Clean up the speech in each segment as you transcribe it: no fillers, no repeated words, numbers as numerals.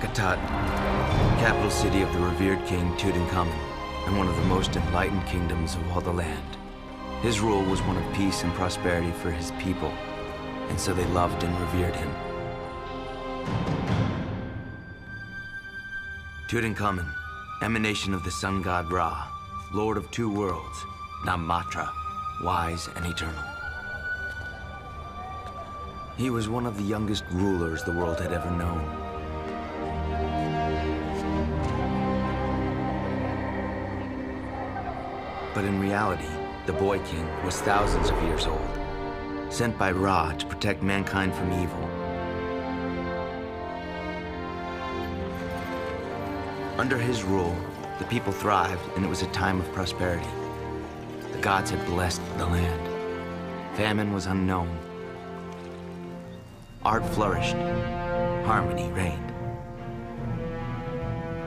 Akhetat, capital city of the revered king Tutankhamun, and one of the most enlightened kingdoms of all the land. His rule was one of peace and prosperity for his people, and so they loved and revered him. Tutankhamun, emanation of the sun god Ra, lord of two worlds, Namatra, wise and eternal. He was one of the youngest rulers the world had ever known. But in reality, the boy king was thousands of years old, sent by Ra to protect mankind from evil. Under his rule, the people thrived, and it was a time of prosperity. The gods had blessed the land. Famine was unknown. Art flourished. Harmony reigned.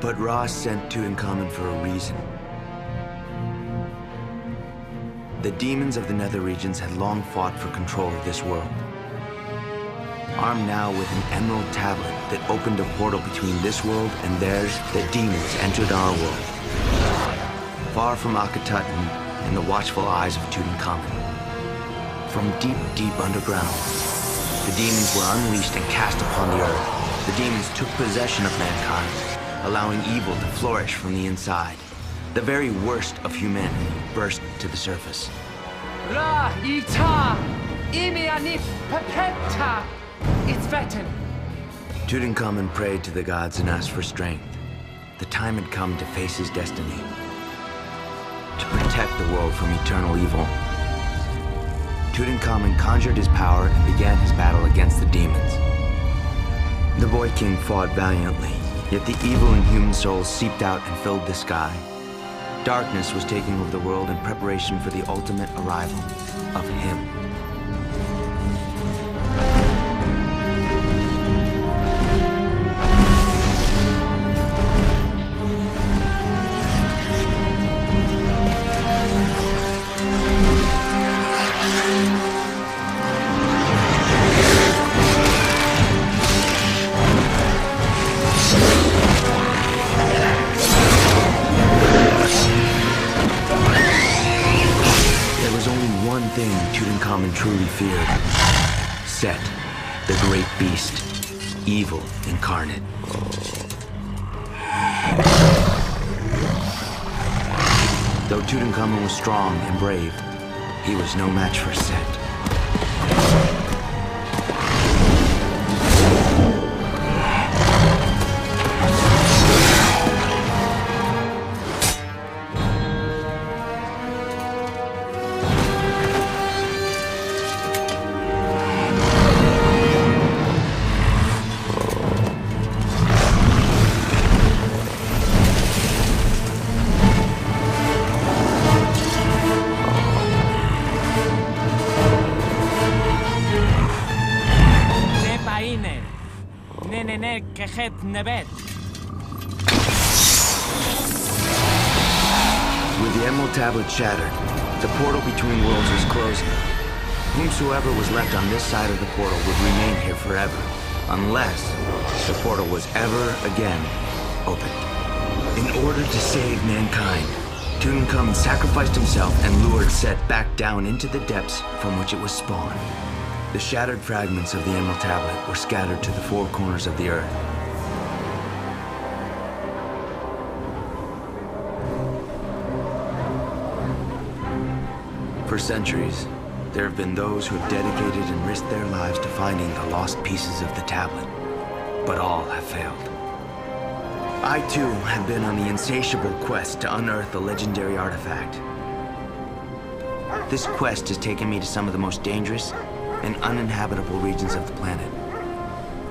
But Ra sent Tutankhamun for a reason. The demons of the nether regions had long fought for control of this world. Armed now with an emerald tablet that opened a portal between this world and theirs, the demons entered our world. Far from Akhetat and the watchful eyes of Tutankhamun. From deep, deep underground, the demons were unleashed and cast upon the earth. The demons took possession of mankind, allowing evil to flourish from the inside. The very worst of humanity burst to the surface. Ra ita imianif pepeta. It's Vetten. Tutankhamun prayed to the gods and asked for strength. The time had come to face his destiny. To protect the world from eternal evil. Tutankhamun conjured his power and began his battle against the demons. The boy king fought valiantly, yet the evil in human souls seeped out and filled the sky. Darkness was taking over the world in preparation for the ultimate arrival of him. Tutankhamun truly feared. Set, the great beast, evil incarnate. Though Tutankhamun was strong and brave, he was no match for Set. With the Emerald Tablet shattered, the portal between worlds was closing. Whomsoever was left on this side of the portal would remain here forever, unless the portal was ever again opened. In order to save mankind, Tutankhamun sacrificed himself and lured Set back down into the depths from which it was spawned. The shattered fragments of the Emerald Tablet were scattered to the four corners of the earth. For centuries, there have been those who have dedicated and risked their lives to finding the lost pieces of the tablet, but all have failed. I too have been on the insatiable quest to unearth the legendary artifact. This quest has taken me to some of the most dangerous and uninhabitable regions of the planet.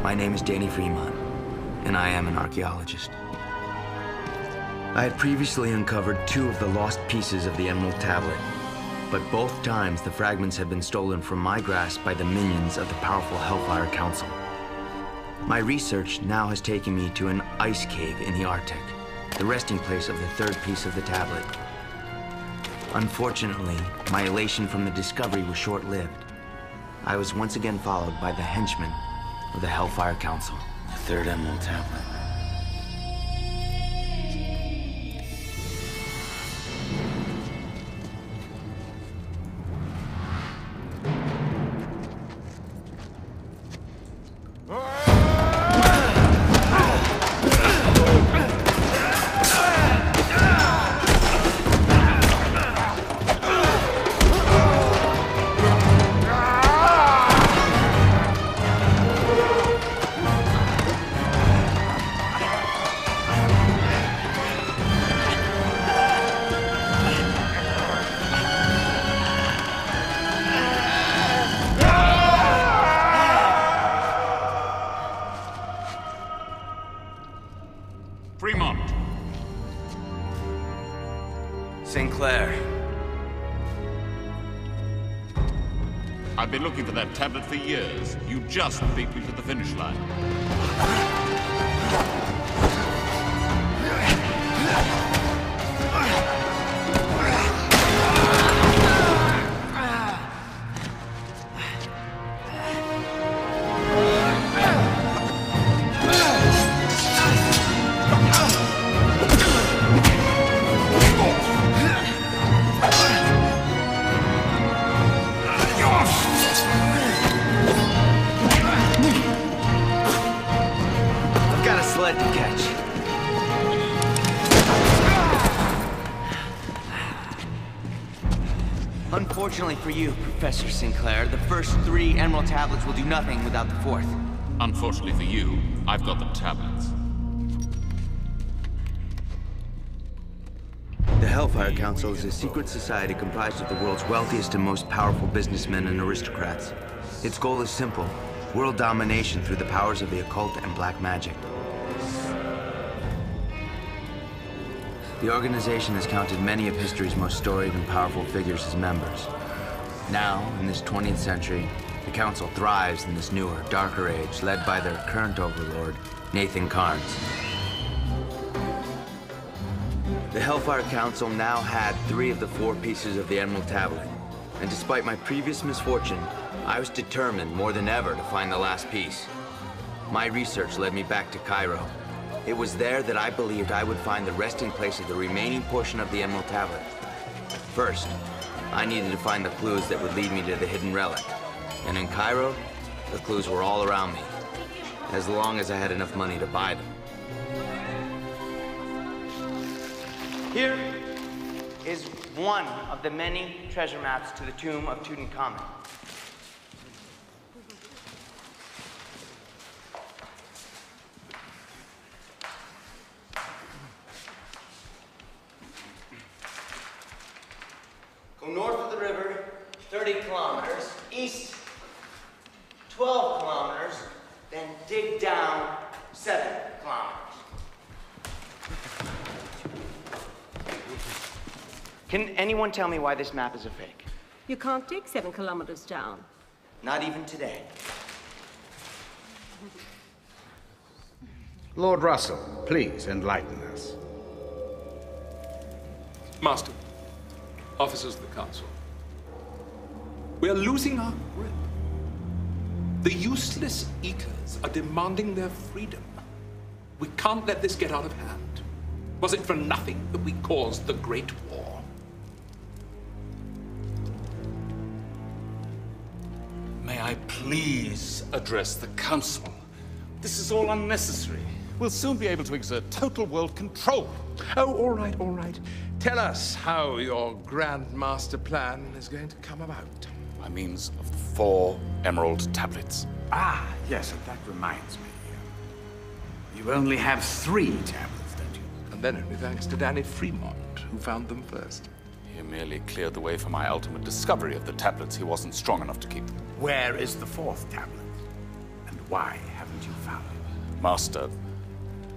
My name is Danny Fremont, and I am an archaeologist. I had previously uncovered two of the lost pieces of the Emerald Tablet, but both times the fragments had been stolen from my grasp by the minions of the powerful Hellfire Council. My research now has taken me to an ice cave in the Arctic, the resting place of the third piece of the tablet. Unfortunately, my elation from the discovery was short-lived. I was once again followed by the henchmen of the Hellfire Council. The third Emerald Tablet. I've been looking for that tablet for years. You just beat me to the finish line. To catch. Unfortunately for you, Professor Sinclair, the first 3 Emerald Tablets will do nothing without the 4th. Unfortunately for you, I've got the tablets. The Hellfire Council is a secret society comprised of the world's wealthiest and most powerful businessmen and aristocrats. Its goal is simple: world domination through the powers of the occult and black magic. The organization has counted many of history's most storied and powerful figures as members. Now, in this 20th century, the Council thrives in this newer, darker age, led by their current overlord, Nathan Carnes. The Hellfire Council now had 3 of the 4 pieces of the Emerald Tablet, and despite my previous misfortune, I was determined more than ever to find the last piece. My research led me back to Cairo. It was there that I believed I would find the resting place of the remaining portion of the Emerald Tablet. First, I needed to find the clues that would lead me to the hidden relic. And in Cairo, the clues were all around me, as long as I had enough money to buy them. Here is one of the many treasure maps to the tomb of Tutankhamun. Go north of the river, 30 kilometers, east, 12 kilometers, then dig down 7 kilometers. Can anyone tell me why this map is a fake? You can't dig 7 kilometers down. Not even today. Lord Russell, please enlighten us. Master, officers of the Council, we are losing our grip. The useless Eaters are demanding their freedom. We can't let this get out of hand. Was it for nothing that we caused the Great War? May I please address the Council? This is all unnecessary. We'll soon be able to exert total world control. Oh, all right, all right. Tell us how your grand master plan is going to come about. By means of the 4 Emerald Tablets. Ah, yes, and that reminds me. You only have 3 tablets, don't you? And then only thanks to Danny Fremont, who found them first. He merely cleared the way for my ultimate discovery of the tablets. He wasn't strong enough to keep them. Where is the 4th tablet? And why haven't you found it? Master,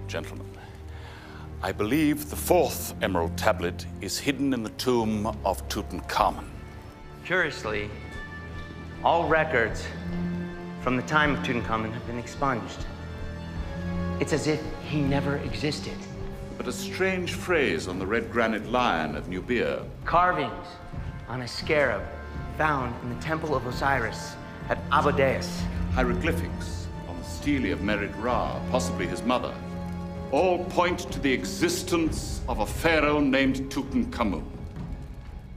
gentlemen, I believe the 4th Emerald Tablet is hidden in the tomb of Tutankhamun. Curiously, all records from the time of Tutankhamun have been expunged. It's as if he never existed. But a strange phrase on the red granite lion of Nubia. Carvings on a scarab found in the Temple of Osiris at Abu Deis. Hieroglyphics on the stele of Merit Ra, possibly his mother, all point to the existence of a pharaoh named Tutankhamun.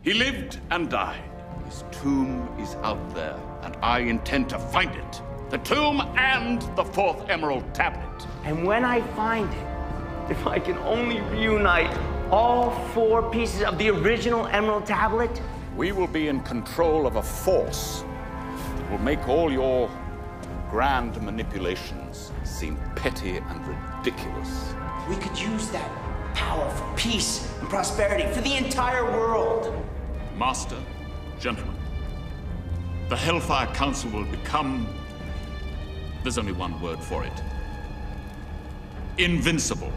He lived and died. His tomb is out there, and I intend to find it. The tomb and the 4th Emerald Tablet. And when I find it, if I can only reunite all 4 pieces of the original Emerald Tablet, we will be in control of a force that will make all your grand manipulations seem petty and ridiculous. we could use that power for peace and prosperity for the entire world. Master, gentlemen, the Hellfire Council will become, there's only one word for it, invincible.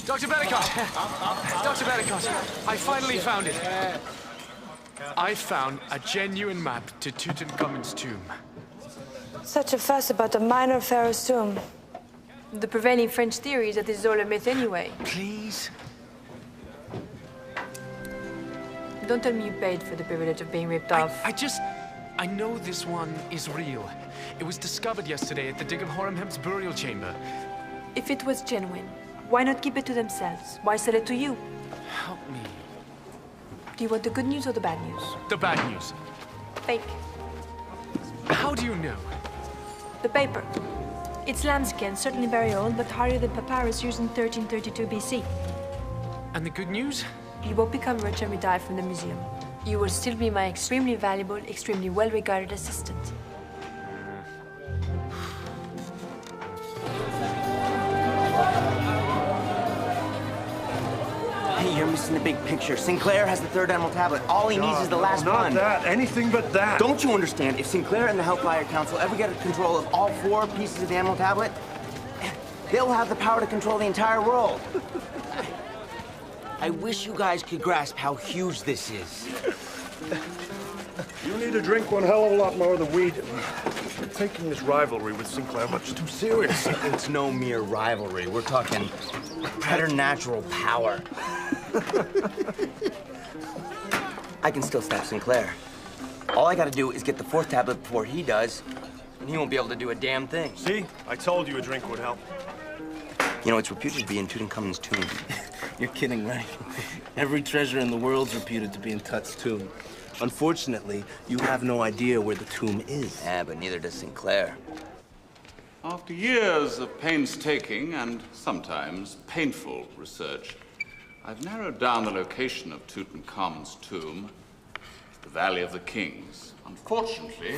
Dr. Bennecott! Dr. Bennecott, I finally found it. I found a genuine map to Tutankhamun's tomb. Such a fuss about a minor pharaoh's tomb. The prevailing French theory is that this is all a myth anyway. Please? Don't tell me you paid for the privilege of being ripped off. I know this one is real. It was discovered yesterday at the Dig of Horemheb's burial chamber. If it was genuine, why not keep it to themselves? Why sell it to you? Help me. Do you want the good news or the bad news? The bad news. Fake. How do you know? The paper. It's lambskin, certainly very old, but harder than papyrus used in 1332 BC. And the good news? You won't become rich and retire from the museum. You will still be my extremely valuable, extremely well-regarded assistant. Hey, you're missing the big picture. Sinclair has the third Emerald Tablet. All he needs is the last one. Not that. Anything but that. Don't you understand? If Sinclair and the Hellfire Council ever get control of all 4 pieces of the Emerald Tablet, they'll have the power to control the entire world. I wish you guys could grasp how huge this is. You need to drink one hell of a lot more than we do. You're taking this rivalry with Sinclair much too serious. It's no mere rivalry. We're talking preternatural power. I can still stop Sinclair. All I gotta do is get the 4th tablet before he does, and he won't be able to do a damn thing. See? I told you a drink would help. You know, it's reputed to be in Tutankhamun's tomb. You're kidding, right? Every treasure in the world's reputed to be in Tut's tomb. Unfortunately, you have no idea where the tomb is. Yeah, but neither does Sinclair. After years of painstaking and sometimes painful research, I've narrowed down the location of Tutankhamun's tomb, the Valley of the Kings. Unfortunately,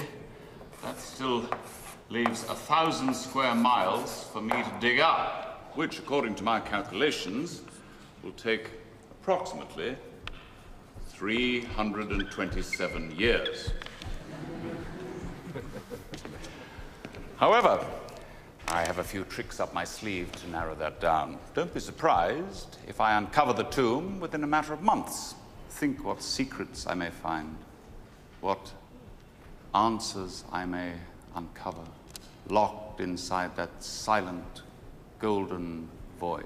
that still leaves 1,000 square miles for me to dig up, which, according to my calculations, will take approximately 327 years. However, I have a few tricks up my sleeve to narrow that down. Don't be surprised if I uncover the tomb within a matter of months. Think what secrets I may find, what answers I may uncover, locked inside that silent, golden void.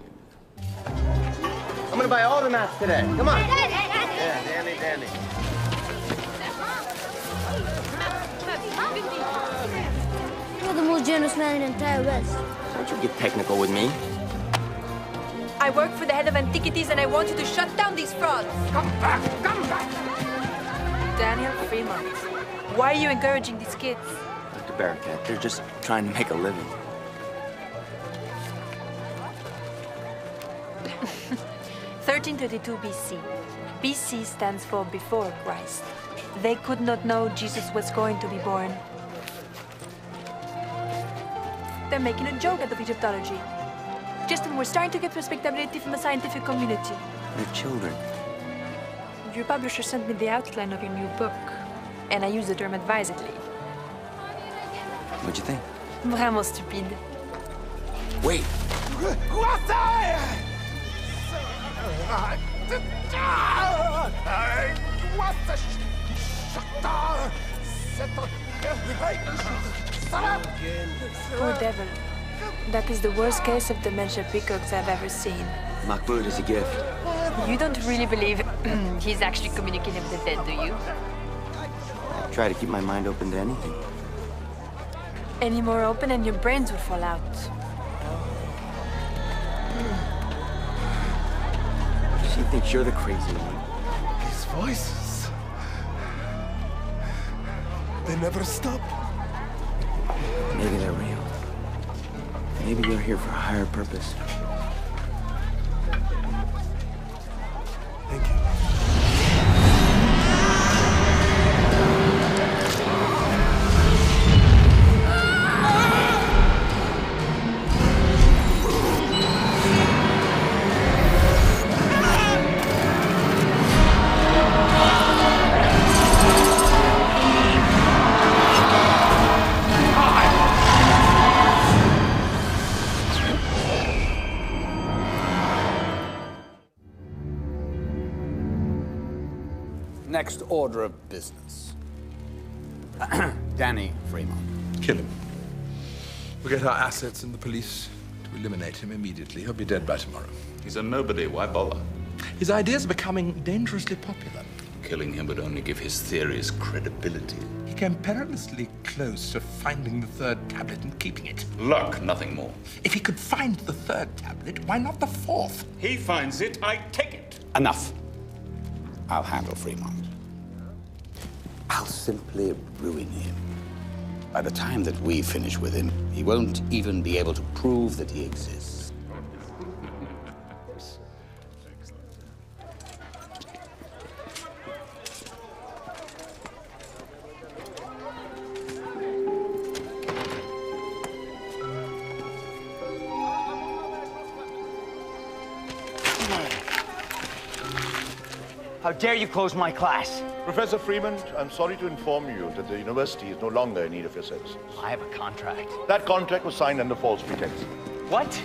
I'm gonna buy all the maps today. Come on. Yeah, dandy. You're the most generous man in the entire West. Don't you get technical with me. I work for the head of antiquities and I want you to shut down these frauds. Come back! Come back! Daniel Fremont, why are you encouraging these kids? Dr. Barricat, they're just trying to make a living. 1332 BC. BC stands for before Christ. They could not know Jesus was going to be born. They're making a joke out of Egyptology. Just when we're starting to get respectability from the scientific community. They're children. Your publisher sent me the outline of your new book, and I use the term advisedly. What'd you think? Vraiment stupide. Wait. Poor devil. That is the worst case of dementia peacocks I've ever seen. Mahmoud is a gift. You don't really believe he's actually communicating with the dead, do you? I try to keep my mind open to anything. Any more open and your brains will fall out. She thinks you're the crazy one. These voices. They never stop. Maybe they're real. Maybe they're here for a higher purpose. Thank you. Next order of business. Danny Fremont. Kill him. We'll get our assets and the police to eliminate him immediately. He'll be dead by tomorrow. He's a nobody. Why bother? His ideas are becoming dangerously popular. Killing him would only give his theories credibility. He came perilously close to finding the third tablet and keeping it. Luck, nothing more. If he could find the third tablet, why not the fourth? He finds it, I take it. Enough. I'll handle Fremont. I'll simply ruin him. By the time that we finish with him, he won't even be able to prove that he exists. How dare you close my class? Professor Fremont, I'm sorry to inform you that the university is no longer in need of your services. I have a contract. That contract was signed under false pretense. What?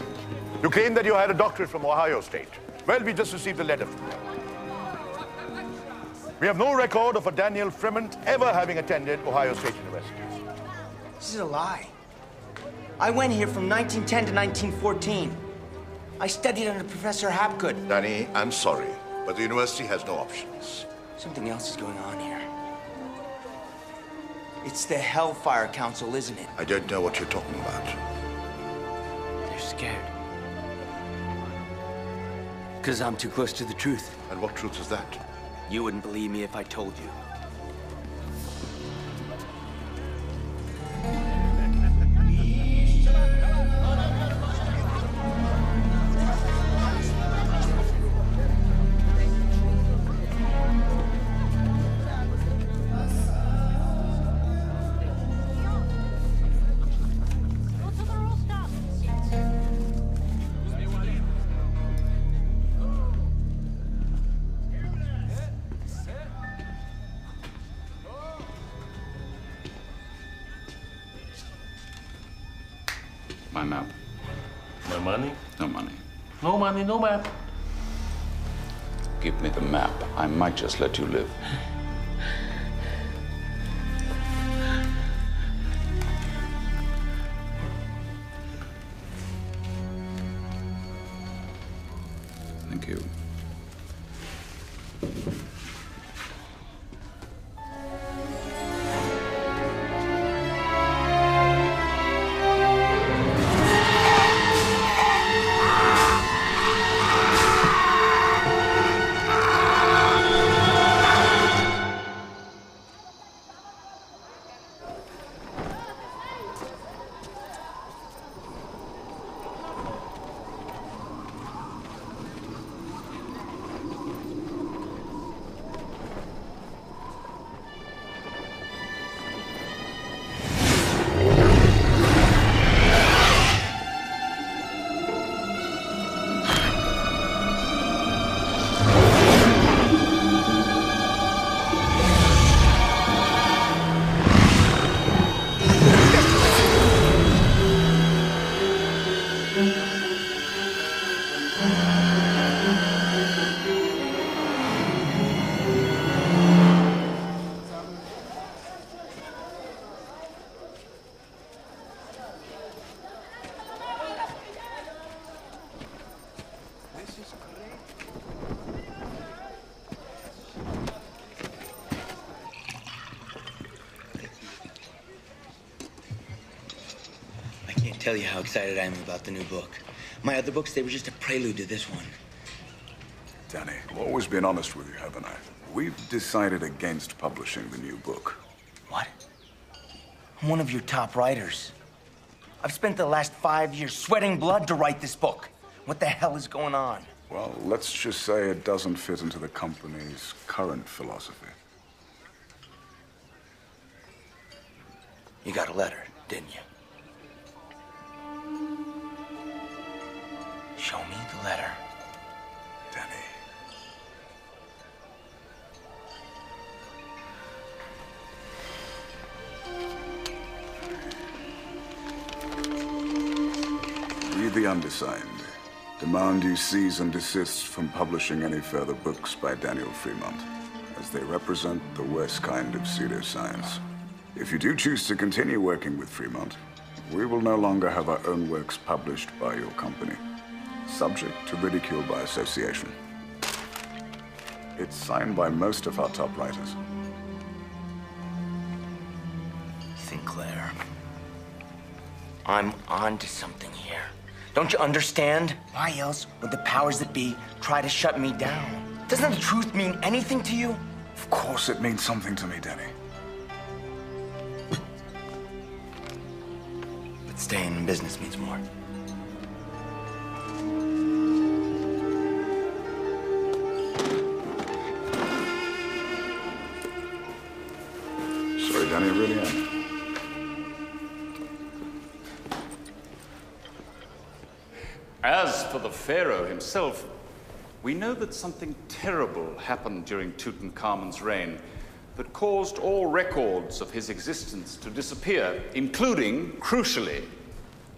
You claim that you had a doctorate from Ohio State. Well, we just received a letter from them. We have no record of a Daniel Fremont ever having attended Ohio State University. This is a lie. I went here from 1910 to 1914. I studied under Professor Hapgood. Danny, I'm sorry, but the university has no options. Something else is going on here. It's the Hellfire Council, isn't it? I don't know what you're talking about. They're scared. Because I'm too close to the truth. And what truth is that? You wouldn't believe me if I told you. My map. My money? No money. No money, no map. Give me the map. I might just let you live. Thank you. Tell you how excited I am about the new book. My other books, they were just a prelude to this one. Danny, I've always been honest with you, haven't I? We've decided against publishing the new book. What? I'm one of your top writers. I've spent the last 5 years sweating blood to write this book. What the hell is going on? Well, let's just say it doesn't fit into the company's current philosophy. You got a letter, didn't you? Show me the letter. Danny. We, the undersigned, demand you cease and desist from publishing any further books by Daniel Fremont. as they represent the worst kind of pseudoscience. If you do choose to continue working with Fremont, we will no longer have our own works published by your company, subject to ridicule by association. It's signed by most of our top writers. Sinclair, I'm on to something here. Don't you understand? Why else would the powers that be try to shut me down? Doesn't the truth mean anything to you? Of course it means something to me, Denny. But staying in business means more. Sorry, Danny, I really am. As for the Pharaoh himself, we know that something terrible happened during Tutankhamun's reign that caused all records of his existence to disappear, including, crucially,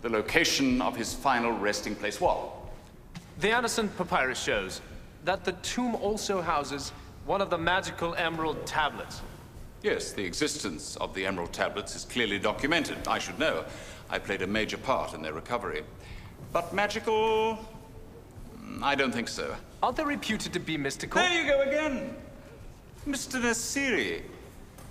the location of his final resting place. What? The Anderson Papyrus shows that the tomb also houses one of the magical emerald tablets. Yes, the existence of the emerald tablets is clearly documented. I should know. I played a major part in their recovery. But magical? I don't think so. Aren't they reputed to be mystical? There you go again! Mr. Nasiri,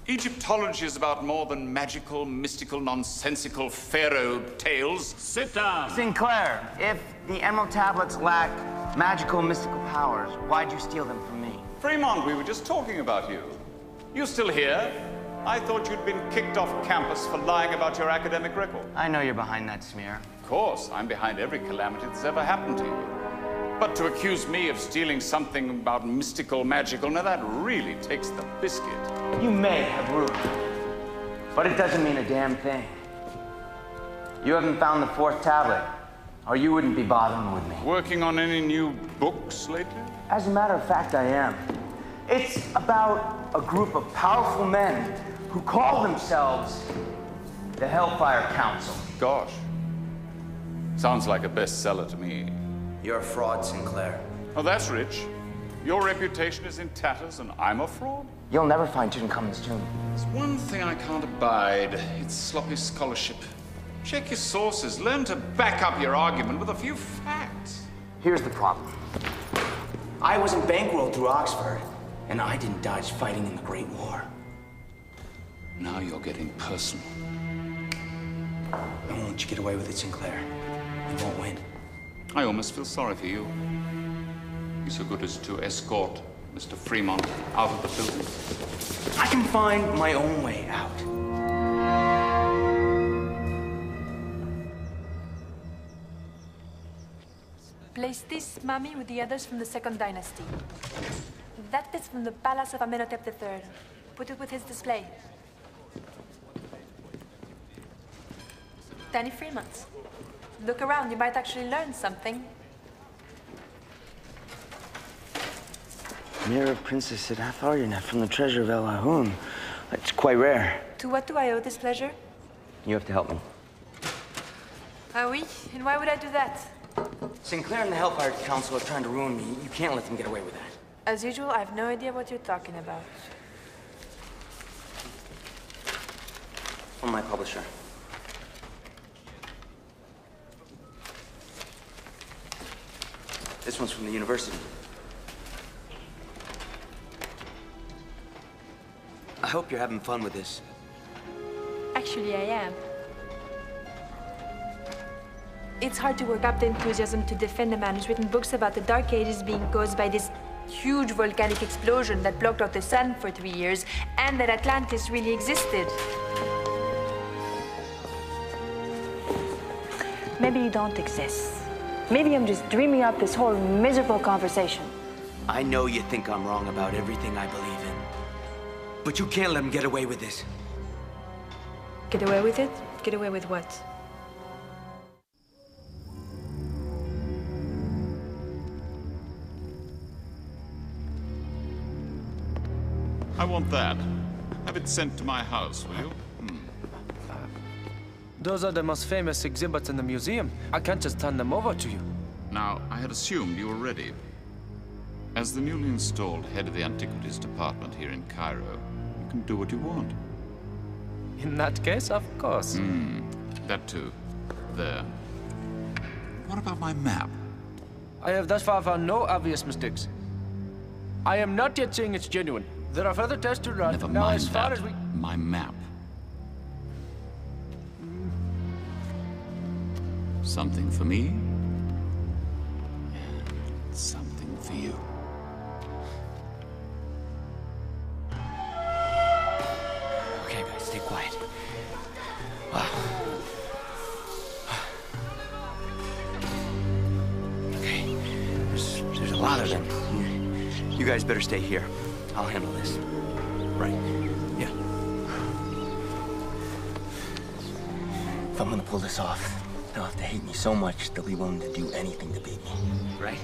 Egyptology is about more than magical, mystical, nonsensical pharaoh tales. Sit down. Sinclair, if the emerald tablets lack magical, mystical powers, why'd you steal them from me? Fremont, we were just talking about you. You still here? I thought you'd been kicked off campus for lying about your academic record. I know you're behind that smear. Of course, I'm behind every calamity that's ever happened to you. But to accuse me of stealing something about mystical, magical, now that really takes the biscuit. You may have ruined it, but it doesn't mean a damn thing. You haven't found the fourth tablet, or you wouldn't be bothering with me. Working on any new books lately? As a matter of fact, I am. It's about a group of powerful men who call themselves the Hellfire Council. Gosh. Sounds like a bestseller to me. You're a fraud, Sinclair. Oh, that's rich. Your reputation is in tatters and I'm a fraud? You'll never find Tutankhamun's tomb. There's one thing I can't abide. It's sloppy scholarship. Check your sources. Learn to back up your argument with a few facts. Here's the problem. I wasn't bankrolled through Oxford, and I didn't dodge fighting in the Great War. Now you're getting personal. I won't let you get away with it, Sinclair. You won't win. I almost feel sorry for you. Be so good as to escort Mr. Fremont out of the building. I can find my own way out. Place this mummy with the others from the Second Dynasty. That is from the palace of Amenhotep III. Put it with his display. Danny Fremont. Look around, you might actually learn something. Mirror of Princess Siddharth Aryanet from the treasure of El Ahun. It's quite rare. To what do I owe this pleasure? You have to help me. Ah oui? And why would I do that? Sinclair and the Hellfire Council are trying to ruin me. You can't let them get away with that. As usual, I have no idea what you're talking about. From my publisher. This one's from the university. I hope you're having fun with this. Actually, I am. It's hard to work up the enthusiasm to defend a man who's written books about the Dark Ages being caused by this huge volcanic explosion that blocked out the sun for 3 years, and that Atlantis really existed. Maybe you don't exist. Maybe I'm just dreaming up this whole miserable conversation. I know you think I'm wrong about everything I believe in. But you can't let them get away with this. Get away with it? Get away with what? I want that. Have it sent to my house, will you? Those are the most famous exhibits in the museum. I can't just turn them over to you. Now, I had assumed you were ready. As the newly installed head of the antiquities department here in Cairo, you can do what you want. In that case, of course. That too. There. What about my map? I have thus far found no obvious mistakes. I am not yet saying it's genuine. There are further tests to run. Never Now, mind as far that. as we... My map. Something for me, and something for you. Okay, guys, stay quiet. Okay, there's a lot of them. You guys better stay here. I'll handle this. Right. Yeah. If I'm gonna pull this off, they'll have to hate me so much they'll be willing to do anything to beat me. Right.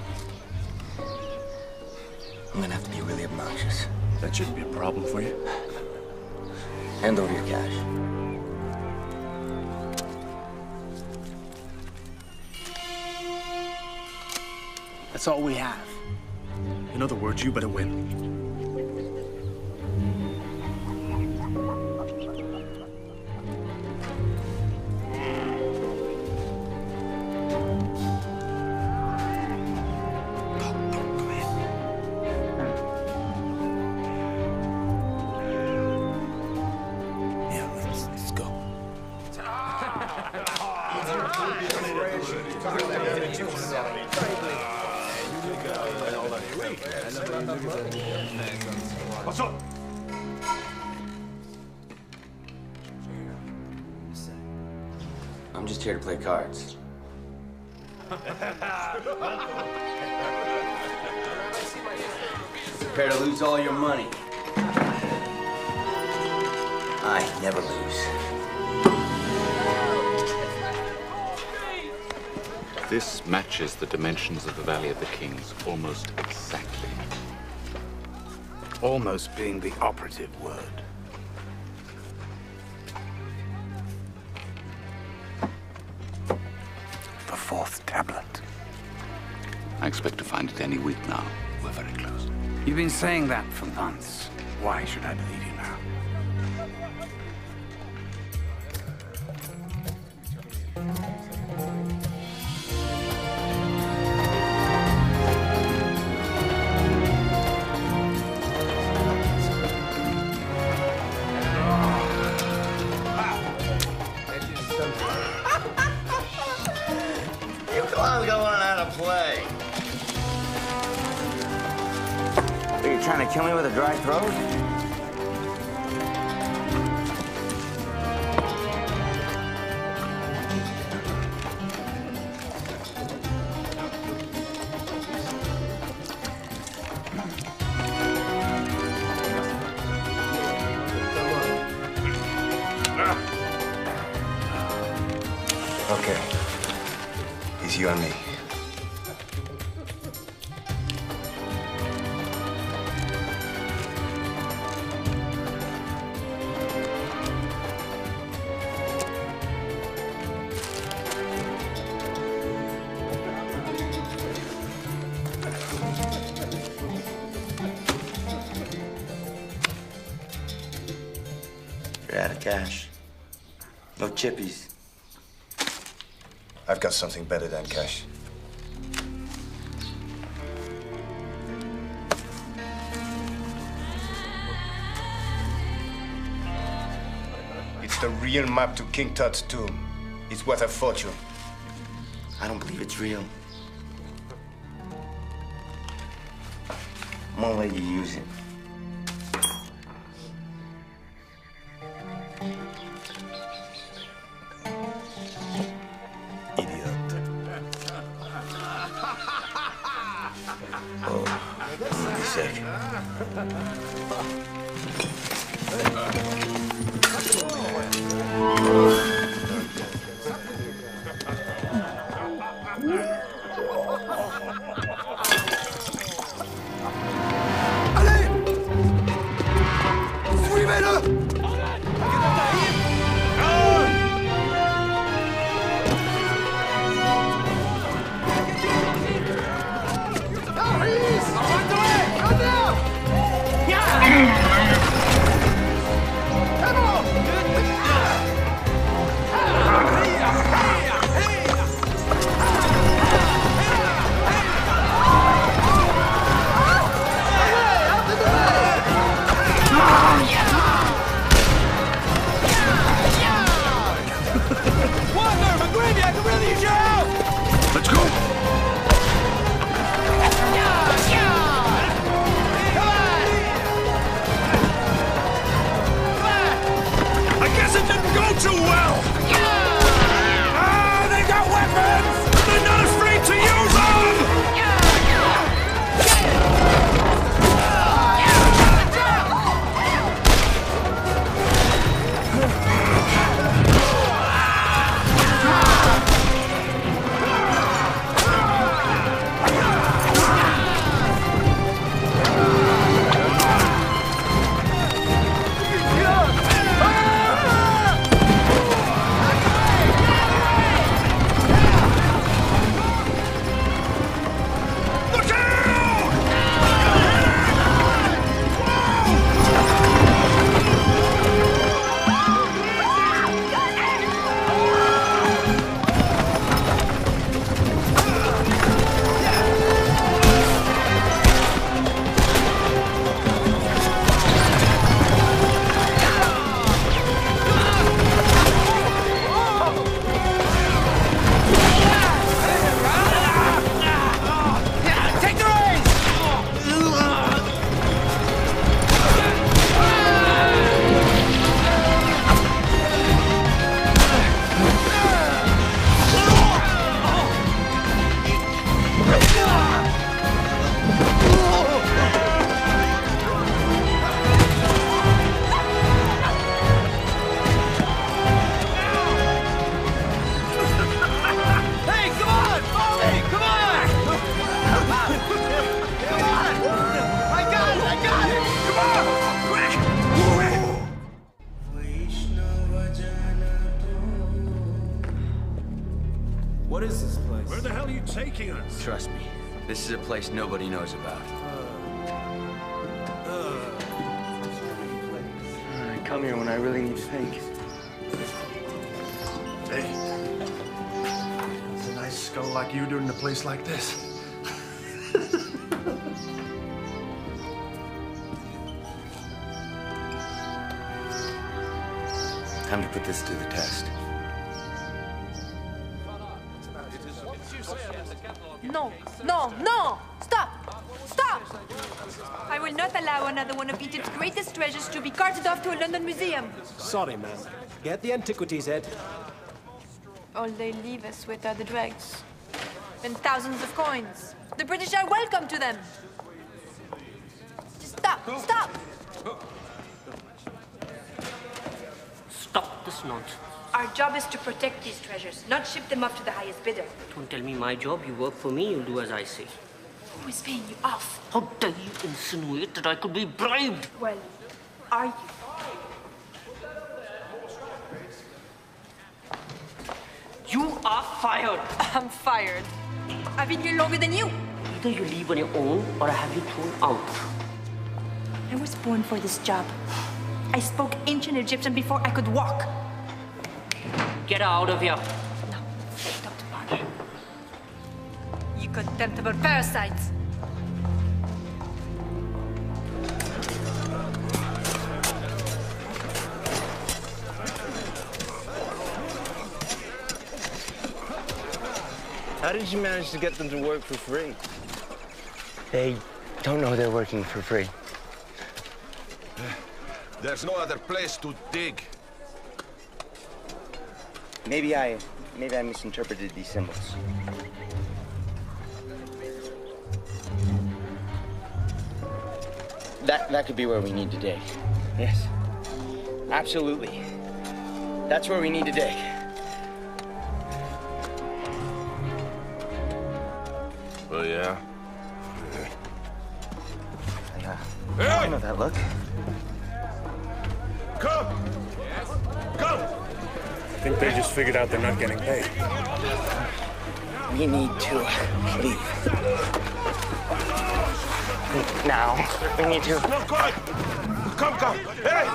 I'm gonna have to be really obnoxious. That shouldn't be a problem for you. Hand over your cash. That's all we have. In other words, you better win. Let's go. What's up? I'm just here to play cards. Prepare to lose all your money. I never lose. This matches the dimensions of the Valley of the Kings almost exactly. Almost being the operative word. The fourth tablet. I expect to find it any week now. We're very close. You've been saying that for months. Why should I believe you now? You clowns don't learn how to play. Are you trying to kill me with a dry throat? Okay. It's you and me. You're out of cash. No chippies. I've got something better than cash. It's the real map to King Tut's tomb. It's worth a fortune. I don't believe it's real. I'm gonna let you use it. Avanti! taking us? Trust me, this is a place nobody knows about. I come here when I really need to think. Hey. It's a nice skull like you doing in a place like this. Time to put this to the test. No, no, no! Stop! Stop! I will not allow another one of Egypt's greatest treasures to be carted off to a London museum. Sorry, ma'am. Get the antiquities, Ed. All they leave us with are the dregs. And thousands of coins. The British are welcome to them. Just stop! Stop! Stop this nonsense. Our job is to protect these treasures, not ship them off to the highest bidder. Don't tell me my job. You work for me, you'll do as I say. Who is paying you off? How dare you insinuate that I could be bribed? Well, are you? You are fired. I'm fired. I've been here longer than you. Either you leave on your own or I have you thrown out. I was born for this job. I spoke ancient Egyptian before I could walk. Get out of here. No, don't bother. You contemptible parasites. How did you manage to get them to work for free? They don't know they're working for free. There's no other place to dig. Maybe I misinterpreted these symbols. That could be where we need to dig. Yes. Absolutely. That's where we need to dig. Oh, yeah? I know that look. Come! Come! I think they just figured out they're not getting paid. We need to leave. Now. We need to... No, go! Come! Hey!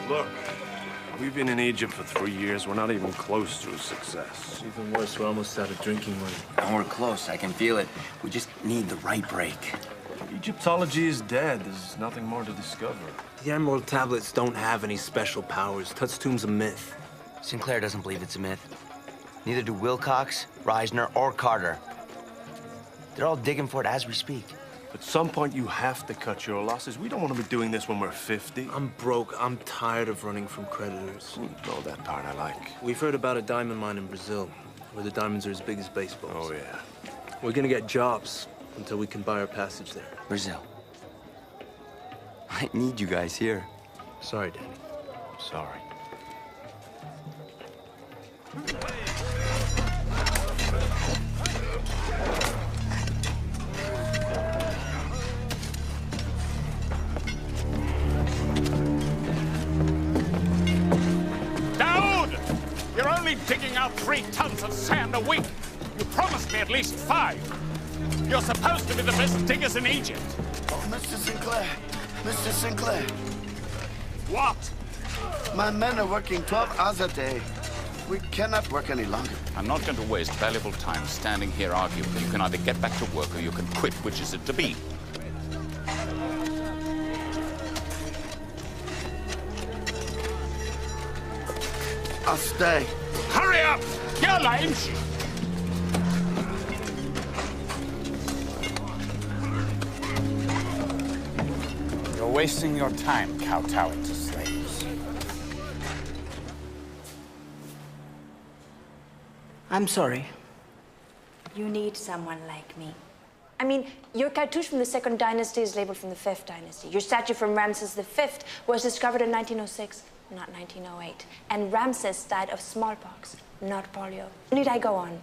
Look, we've been in Egypt for 3 years. We're not even close to a success. Even worse, we're almost out of drinking money. And we're close, I can feel it. We just need the right break. Egyptology is dead. There's nothing more to discover. The Emerald Tablets don't have any special powers. Tut's tomb's a myth. Sinclair doesn't believe it's a myth. Neither do Wilcox, Reisner, or Carter. They're all digging for it as we speak. At some point, you have to cut your losses. We don't want to be doing this when we're 50. I'm broke. I'm tired of running from creditors. Oh, that part I like. We've heard about a diamond mine in Brazil, where the diamonds are as big as baseballs. Oh, yeah. We're gonna get jobs until we can buy our passage there. Brazil. I need you guys here. Sorry, Danny. Sorry. Daoud! You're only digging out 3 tons of sand a week. You promised me at least 5. You're supposed to be the best diggers in Egypt. Oh, Mr. Sinclair. Mr. Sinclair. What? My men are working 12 hours a day. We cannot work any longer. I'm not going to waste valuable time standing here arguing. You can either get back to work or you can quit. Which is it to be? I'll stay. Hurry up! You're late! You're wasting your time kowtowing to slaves. I'm sorry. You need someone like me. I mean, your cartouche from the 2nd dynasty is labeled from the 5th dynasty. Your statue from Ramses V was discovered in 1906. not 1908. And Ramses died of smallpox, not polio. Need I go on?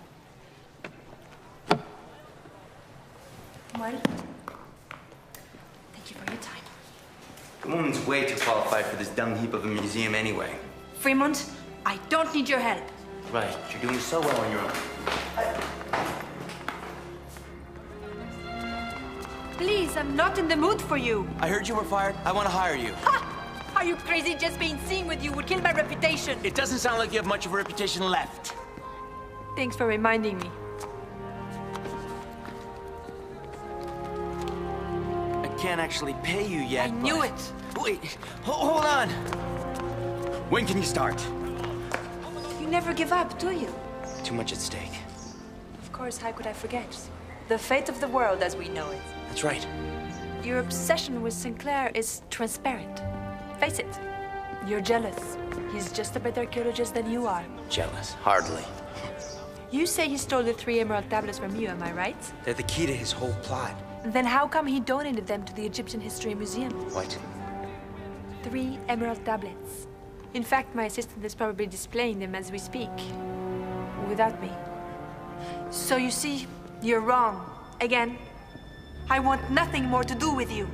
Well, thank you for your time. The woman's way too qualified for this dung heap of a museum anyway. Fremont, I don't need your help. Right, you're doing so well on your own. Please, I'm not in the mood for you. I heard you were fired. I want to hire you. Ha! Are you crazy? Just being seen with you would kill my reputation. It doesn't sound like you have much of a reputation left. Thanks for reminding me. I can't actually pay you yet. I knew it. Wait, hold on. When can you start? You never give up, do you? Too much at stake. Of course, how could I forget? The fate of the world as we know it. That's right. Your obsession with Sinclair is transparent. Face it. You're jealous. He's just a better archaeologist than you are. Jealous? Hardly. You say he stole the 3 emerald tablets from you, am I right? They're the key to his whole plot. Then how come he donated them to the Egyptian History Museum? What? 3 emerald tablets. In fact, my assistant is probably displaying them as we speak. Without me. So you see, you're wrong. Again. I want nothing more to do with you.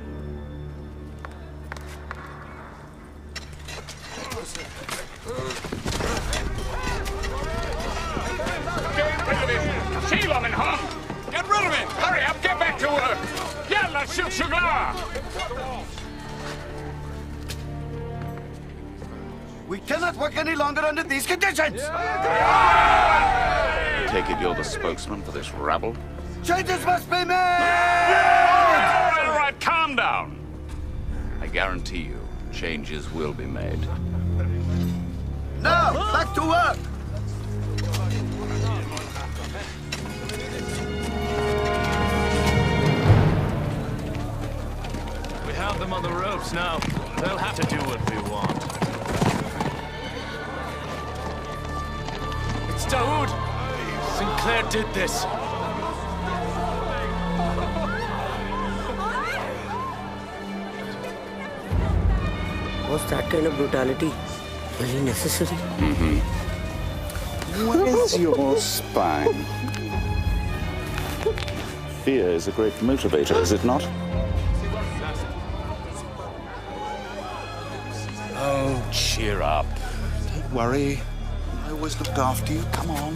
Get rid of him! Shield him and hung! Get rid of him! Hurry up, get back to work! Yalla, shoot Shugla! We cannot work any longer under these conditions! Take it you're the spokesman for this rabble? Changes must be made! All right, calm down. I guarantee you, changes will be made. Now, back to work! We have them on the ropes now. They'll have to do what we want. It's Daoud! Sinclair did this. Was that kind of brutality really necessary? Where's your spine? Fear is a great motivator, is it not? Oh, cheer up. Don't worry. I always looked after you. Come on.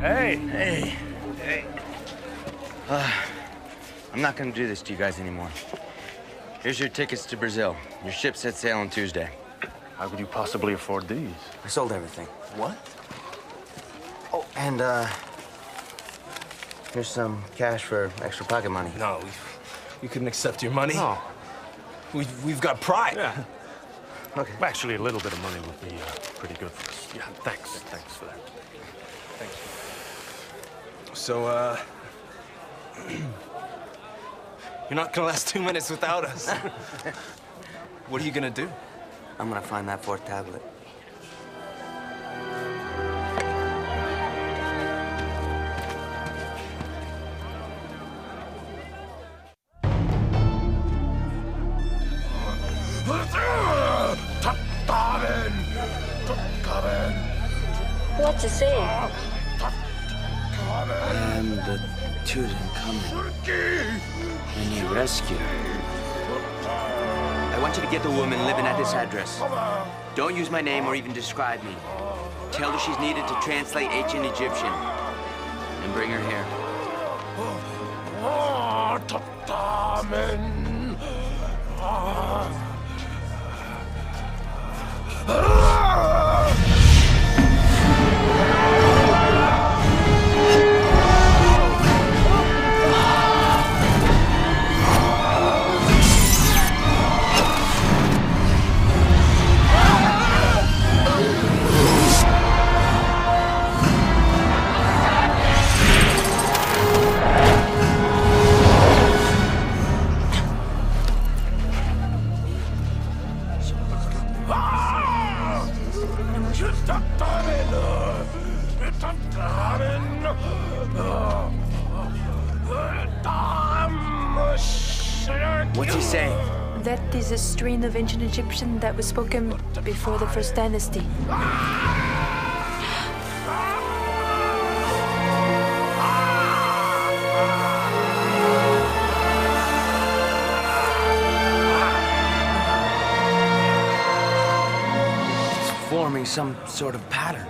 Hey! Hey! Hey! I'm not gonna do this to you guys anymore. Here's your tickets to Brazil. Your ship set sail on Tuesday. How could you possibly afford these? I sold everything. What? Oh, and, here's some cash for extra pocket money. No, we couldn't accept your money. No. We've got pride. Yeah. Okay. Actually, a little bit of money would be pretty good for us. Yeah, thanks. Thanks for that. Thanks. So, you're not gonna last 2 minutes without us. What are you gonna do? I'm gonna find that 4th tablet. What's it saying? I am the Tutankhamun. I need rescue. I want you to get the woman living at this address. Don't use my name or even describe me. Tell her she's needed to translate ancient Egyptian. And bring her here. What's he saying? That is a strain of ancient Egyptian that was spoken before the first dynasty. It's forming some sort of pattern.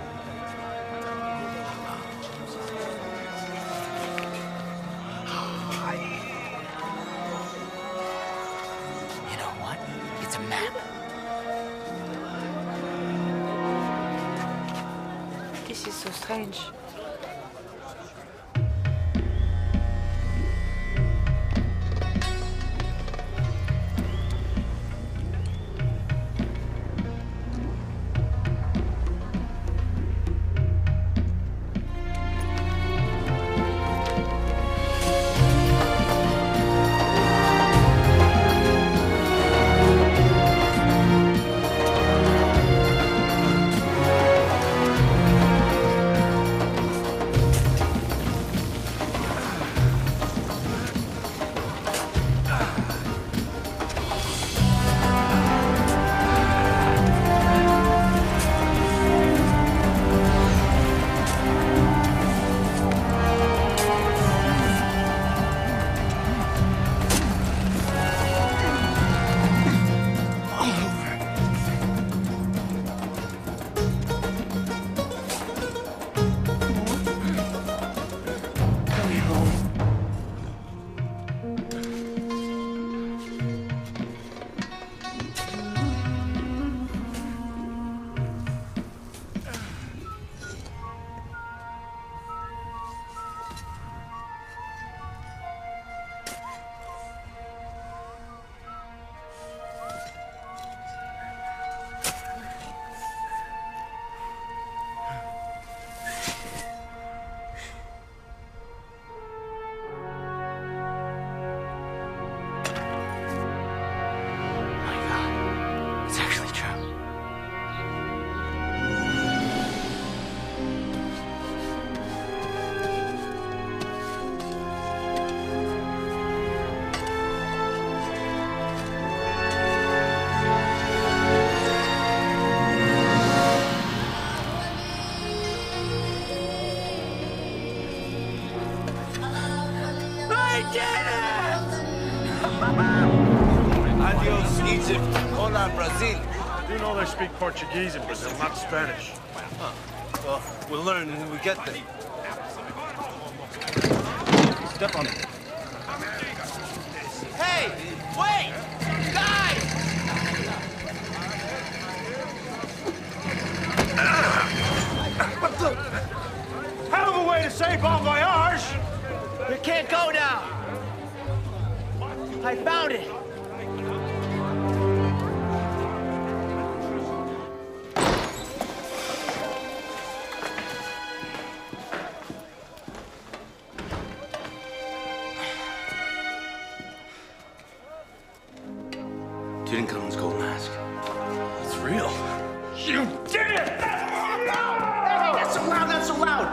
You know what? It's a map. This is so strange. It's actually true. Adios, Egypt. Hola, Brazil. I do know they speak Portuguese in Brazil, not Spanish. Huh. Well, we'll learn when we get there. Step on it. Hey, wait! Guys! What the? Hell of a way to say bon voyage! You can't go now. I found it. Tutankhamun's gold mask. It's real. You did it! Hey, that's so loud, that's so loud!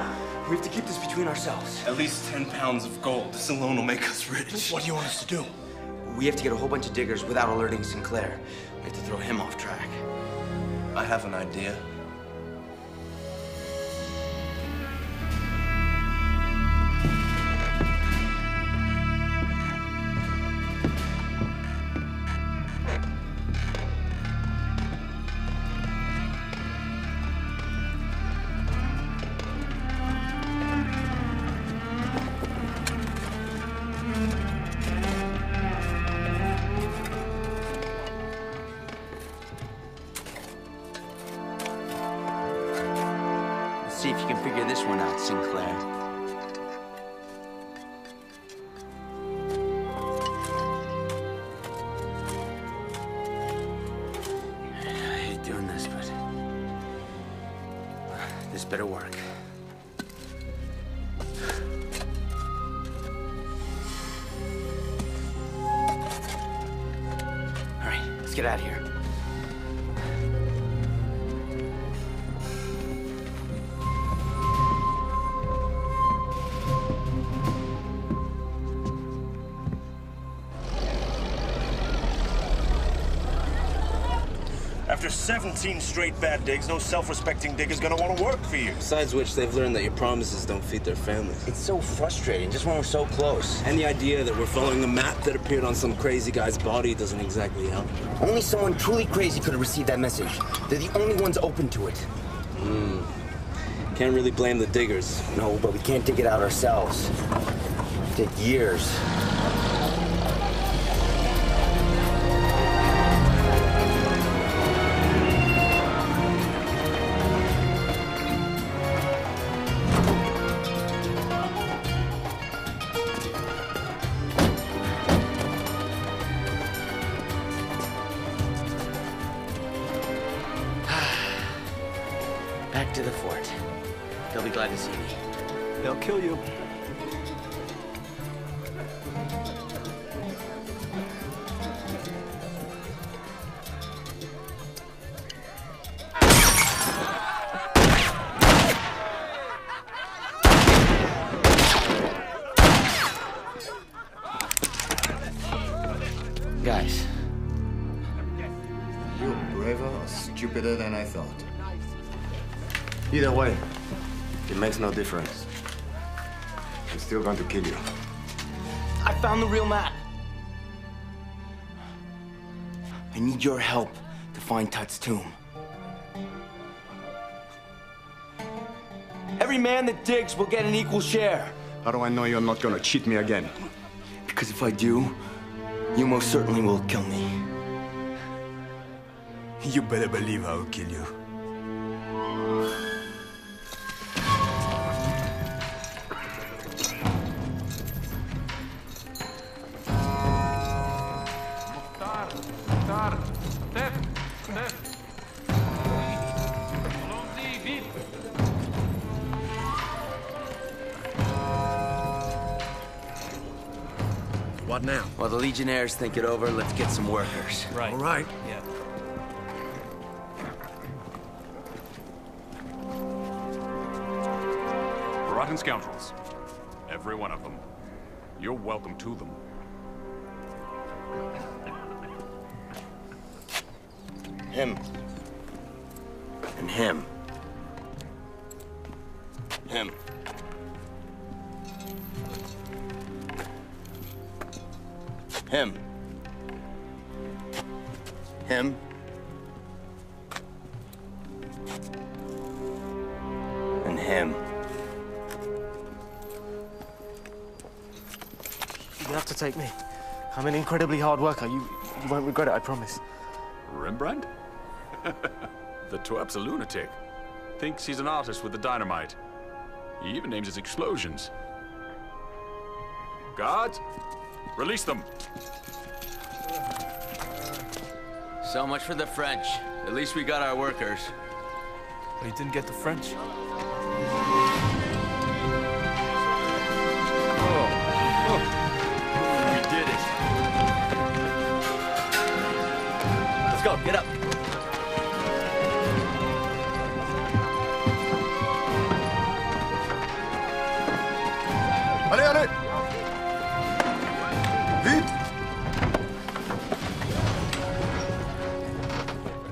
We have to keep this between ourselves. At least 10 pounds of gold. This alone will make us rich. What do you want us to do? We have to get a whole bunch of diggers without alerting Sinclair. We have to throw him off track. I have an idea. See if you can figure this one out, Sinclair. I hate doing this, but this better work. All right, let's get out of here. After 17 straight bad digs, no self-respecting digger's gonna want to work for you. Besides which, they've learned that your promises don't feed their families. It's so frustrating, just when we're so close. And the idea that we're following a map that appeared on some crazy guy's body doesn't exactly help. Only someone truly crazy could have received that message. They're the only ones open to it. Can't really blame the diggers. No, but we can't dig it out ourselves. It'll take years. Back to the fort. They'll be glad to see me. They'll kill you. Guys. You're braver or stupider than I thought. Either way, it makes no difference. I'm still going to kill you. I found the real map. I need your help to find Tut's tomb. Every man that digs will get an equal share. How do I know you're not going to cheat me again? Because if I do, you most certainly will kill me. You better believe I will kill you. What now? While the Legionnaires think it over, let's get some workers. Right. All right. Yeah. Rotten scoundrels. Every one of them. You're welcome to them. Him. And him. Him. Him. Him. And him. You have to take me. I'm an incredibly hard worker. You won't regret it, I promise. Rembrandt? The twerp's a lunatic. Thinks he's an artist with the dynamite. He even names his explosions. Guards, release them. So much for the French. At least we got our workers. But you didn't get the French. We did it. Let's go, get up. Allez, allez! Vite!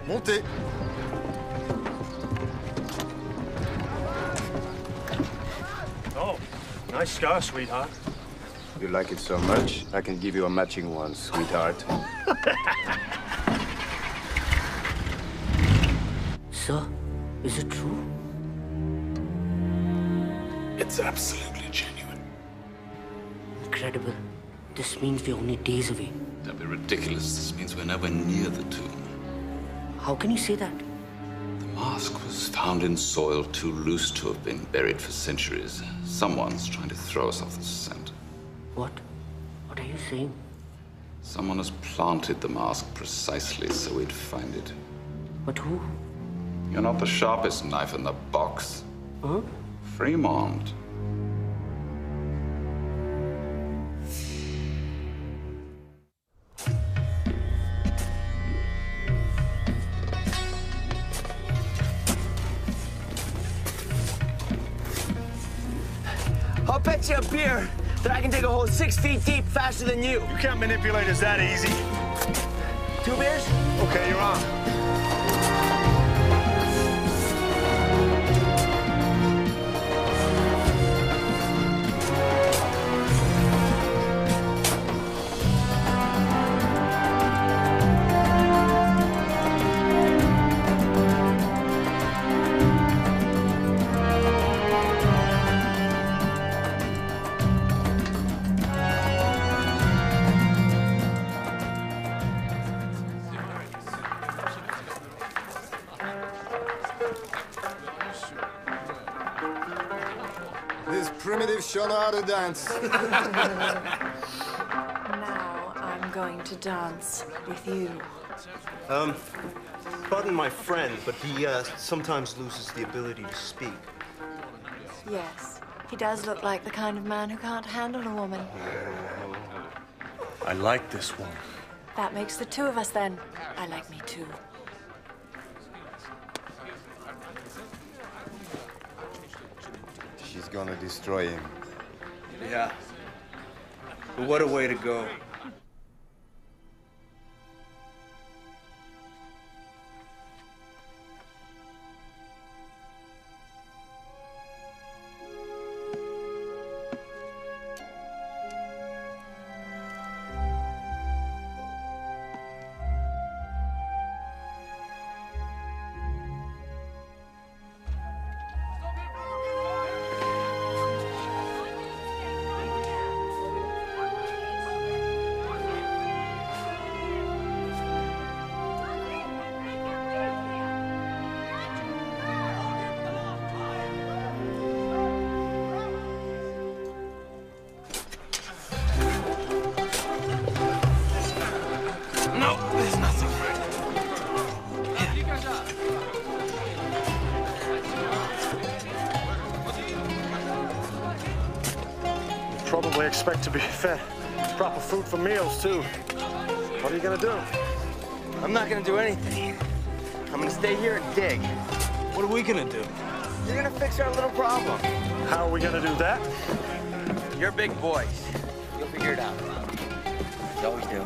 Montez! Oh, nice scar, sweetheart. You like it so much, I can give you a matching one, sweetheart. Sir, is it true? It's absolutely genuine. Incredible. This means we're only days away. That'd be ridiculous. This means we're nowhere near the tomb. How can you say that? The mask was found in soil too loose to have been buried for centuries. Someone's trying to throw us off the scent. What? What are you saying? Someone has planted the mask precisely so we'd find it. But who? You're not the sharpest knife in the box. Huh? Fremont. I'll bet you a beer that I can dig a hole 6 feet deep faster than you. You can't manipulate us that easy. 2 beers? Okay, you're on. primitive show how to dance. Now I'm going to dance with you. Pardon my friend, but he sometimes loses the ability to speak. Yes, he does look like the kind of man who can't handle a woman. I like this one. That makes the two of us then. I like me too. She's gonna destroy him. Yeah. But what a way to go. Probably expect to be fed proper food for meals, too. What are you gonna do? I'm not gonna do anything. I'm gonna stay here and dig. What are we gonna do? You're gonna fix our little problem. How are we gonna do that? You're big boys. You'll figure it out. You always do.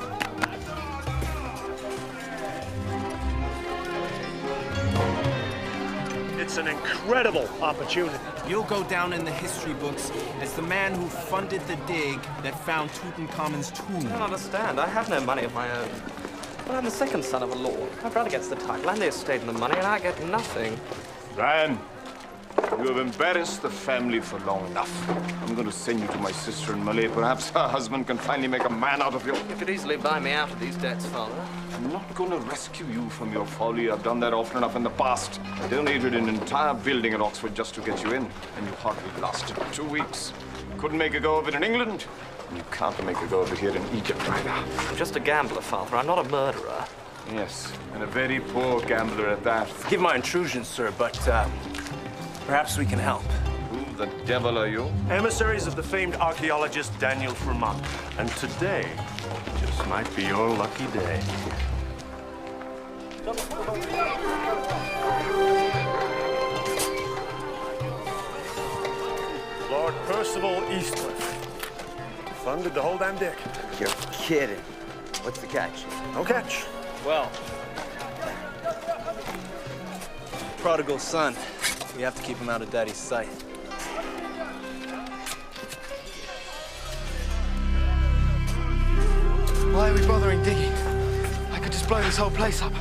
It's an incredible opportunity. You'll go down in the history books as the man who funded the dig that found Tutankhamun's tomb. I don't understand. I have no money of my own. But I'm the second son of a lord. My brother gets the title and the estate and the money, and I get nothing. Brian, you have embarrassed the family for long enough. I'm going to send you to my sister in Malay. Perhaps her husband can finally make a man out of you. You could easily buy me out of these debts, Father. I'm not going to rescue you from your folly. I've done that often enough in the past. I donated an entire building at Oxford just to get you in, and you hardly lasted 2 weeks. Couldn't make a go of it in England, and you can't make a go of it here in Egypt either. I'm just a gambler, Father. I'm not a murderer. Yes, and a very poor gambler at that. Forgive my intrusion, sir, but perhaps we can help. Who the devil are you? Emissaries of the famed archaeologist Daniel Fremont. And today just might be your lucky day. Lord Percival Eastwood funded the whole damn dig. You're kidding. What's the catch? No catch. Well, prodigal son. We have to keep him out of Daddy's sight. Why are we bothering digging? I could just blow this whole place up.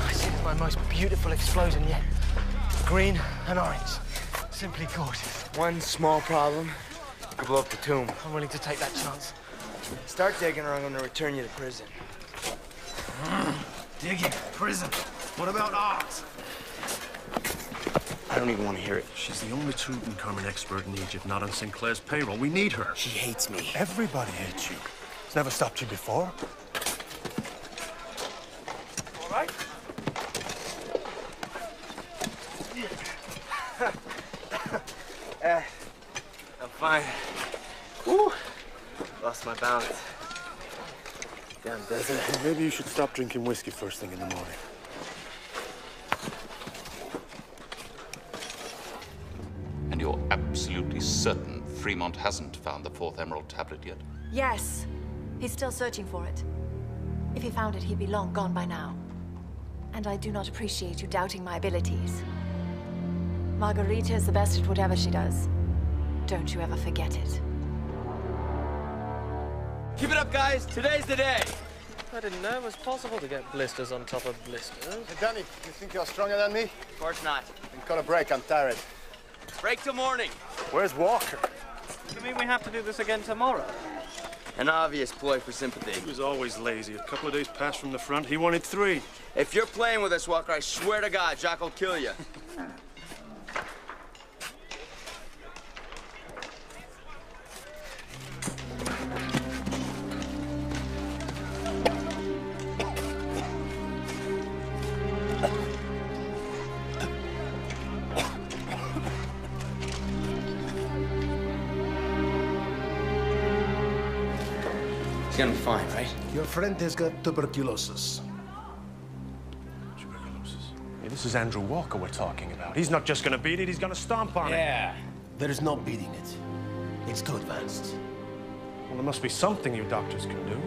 This is my most beautiful explosion yet. Green and orange. Simply gorgeous. One small problem. You could blow up the tomb. I'm willing to take that chance. Start digging or I'm going to return you to prison. Digging, prison. What about art? I don't even want to hear it. She's the only Tutankhamun expert in Egypt, not on Sinclair's payroll. We need her. She hates me. Everybody hates you. It's never stopped you before. All right. I'm fine. Woo! Lost my balance. Damn desert. Maybe you should stop drinking whiskey first thing in the morning. And you're absolutely certain Fremont hasn't found the fourth emerald tablet yet? Yes. He's still searching for it. If he found it, he'd be long gone by now. And I do not appreciate you doubting my abilities. Margarita is the best at whatever she does. Don't you ever forget it. Keep it up, guys. Today's the day. I didn't know it was possible to get blisters on top of blisters. Hey, Danny, you think you're stronger than me? Of course not. Then cut a break. I'm tired. Break till morning. Where's Walker? You mean we have to do this again tomorrow? An obvious ploy for sympathy. He was always lazy. A couple of days passed from the front, he wanted 3. If you're playing with us, Walker, I swear to God, Jacques will kill you. He's gonna be fine, right? Your friend has got tuberculosis. Hey, this is Andrew Walker we're talking about. He's not just gonna beat it, he's gonna stomp on it. Yeah. There is no beating it. It's too advanced. Well, there must be something you doctors can do.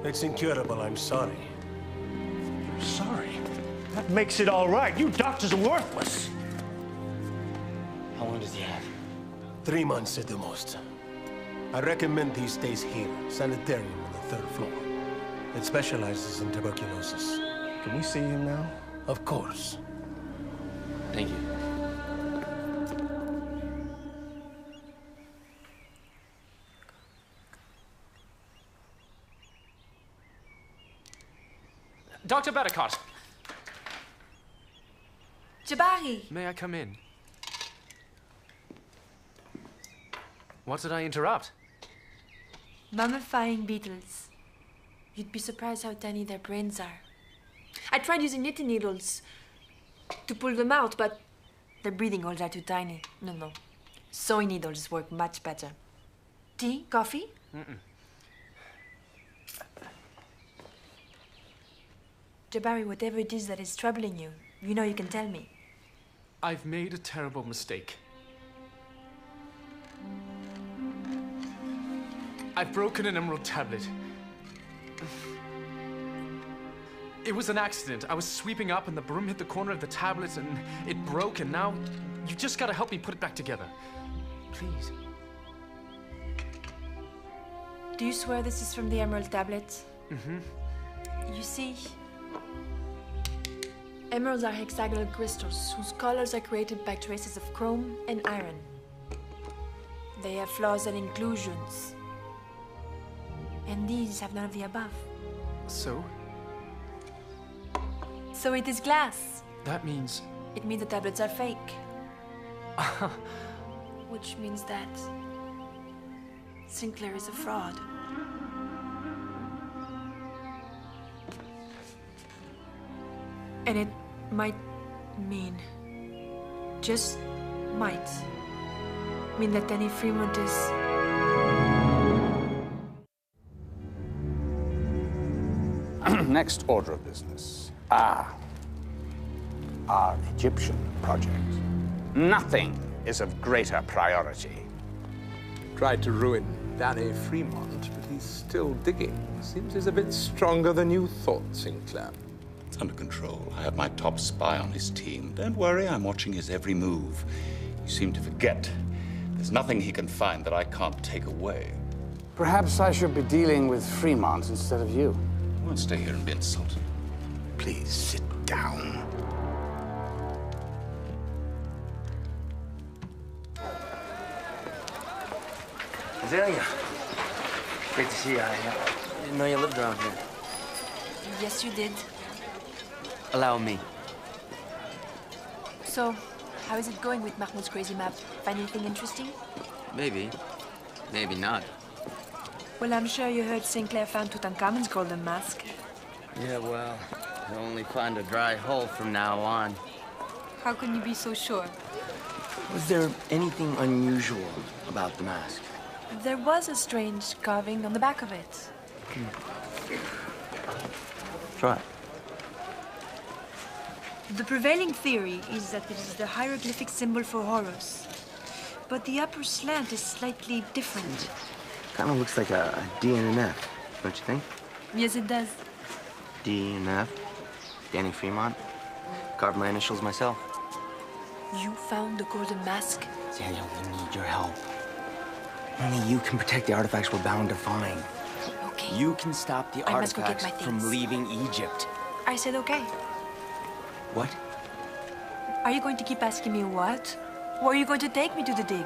It's incurable, I'm sorry. You're sorry? That makes it all right. You doctors are worthless. How long does he have? 3 months at the most. I recommend he stays here, sanitarium on the 3rd floor. It specializes in tuberculosis. Can we see him now? Of course. Thank you. Dr. Betticott. Jabari! May I come in? What did I interrupt? Mummifying beetles. You'd be surprised how tiny their brains are. I tried using knitting needles to pull them out, but their breathing holes are too tiny. No. Sewing needles work much better. Tea? Coffee? Mm-mm. Jabari, whatever it is that is troubling you, you know you can tell me. I've made a terrible mistake. I've broken an emerald tablet. It was an accident. I was sweeping up and the broom hit the corner of the tablet and it broke, and now you just gotta help me put it back together. Please. Do you swear this is from the emerald tablet? Mm-hmm. You see, emeralds are hexagonal crystals whose colors are created by traces of chrome and iron. They have flaws and inclusions. And these have none of the above. So? So it is glass. That means... It means the tablets are fake. Which means that Sinclair is a fraud. And it might mean, just might, mean that Danny Fremont is... Next order of business. Our Egyptian project. Nothing is of greater priority. Tried to ruin Danny Fremont, but he's still digging. Seems he's a bit stronger than you thought, Sinclair. It's under control. I have my top spy on his team. Don't worry, I'm watching his every move. You seem to forget. There's nothing he can find that I can't take away. Perhaps I should be dealing with Fremont instead of you. I won't stay here and be insulted. Please sit down. Azalea. Great to see you. I didn't know you lived around here. Yes, you did. Allow me. So, how is it going with Mahmoud's crazy map? Find anything interesting? Maybe. Maybe not. Well, I'm sure you heard Sinclair found Tutankhamun's golden mask. Yeah, well, you'll only find a dry hole from now on. How can you be so sure? Was there anything unusual about the mask? There was a strange carving on the back of it. Try. The prevailing theory is that it is the hieroglyphic symbol for Horus. But the upper slant is slightly different. Kind of looks like a D and an F, don't you think? Yes, it does. D and F. Danny Fremont. Carved my initials myself. You found the golden mask? Daniel, we need your help. Only you can protect the artifacts we're bound to find. Okay. You can stop the I must go get artifacts my from things. leaving Egypt. I said okay. What? Are you going to keep asking me what? Or are you going to take me to the dig?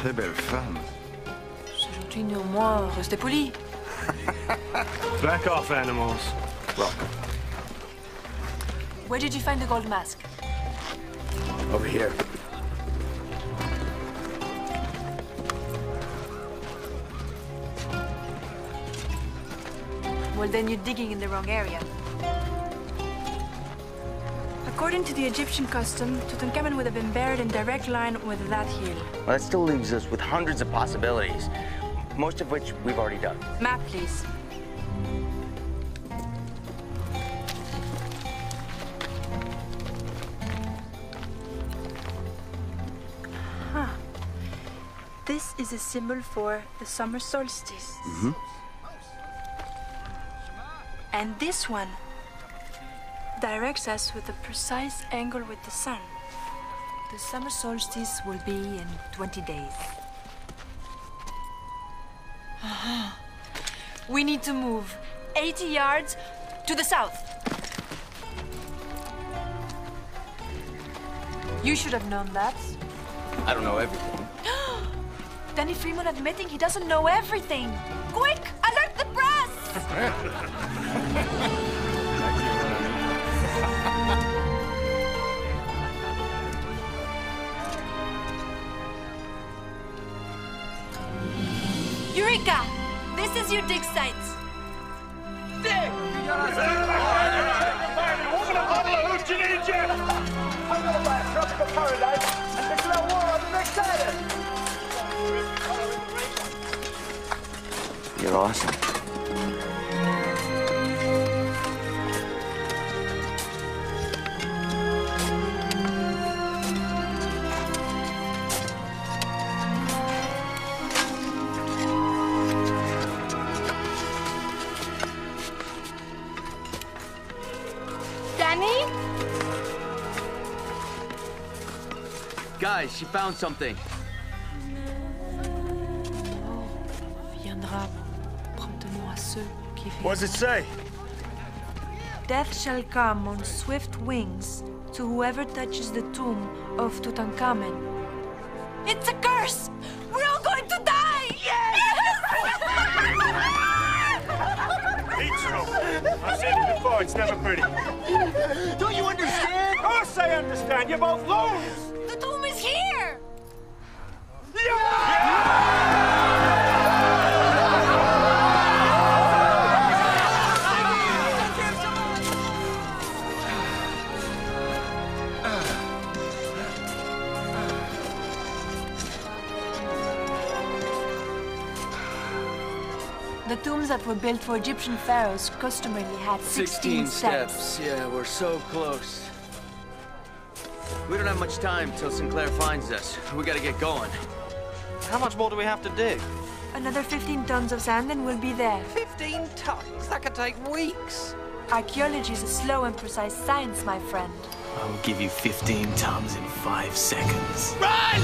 Très belle femme. C'est gentil, néanmoins, restez poli. Back off, animals. Welcome. Where did you find the gold mask? Over here. well then you're digging in the wrong area. According to the Egyptian custom, Tutankhamun would have been buried in direct line with that hill. Well, that still leaves us with hundreds of possibilities, most of which we've already done. Map, please. Huh. This is a symbol for the summer solstice. Mm-hmm. And this one directs us with a precise angle with the sun. The summer solstice will be in 20 days. We need to move 80 yards to the south. You should have known that. I don't know everything. Danny Freeman admitting he doesn't know everything. Quick, alert the press! Eureka! This is your dig site. Dig! Open a bottle of hooch, you need you! I'm gonna blast tropical paradise and declare war on the next island! You're awesome. Danny? Guys, she found something. Viendra promptement à ceux qui What does it say? Death shall come on swift wings to whoever touches the tomb of Tutankhamun. It's a curse! We're all going to die! Yes! Heat stroke. I've seen it before, it's never pretty. Don't you understand? Of course I understand, you both lose! The tomb is here! The tombs that were built for Egyptian pharaohs customarily had 16 steps. Yeah, we're so close. We don't have much time till Sinclair finds us. We gotta get going. How much more do we have to dig? Another 15 tons of sand and we'll be there. 15 tons? That could take weeks. Archaeology is a slow and precise science, my friend. I'll give you 15 tons in 5 seconds. Run!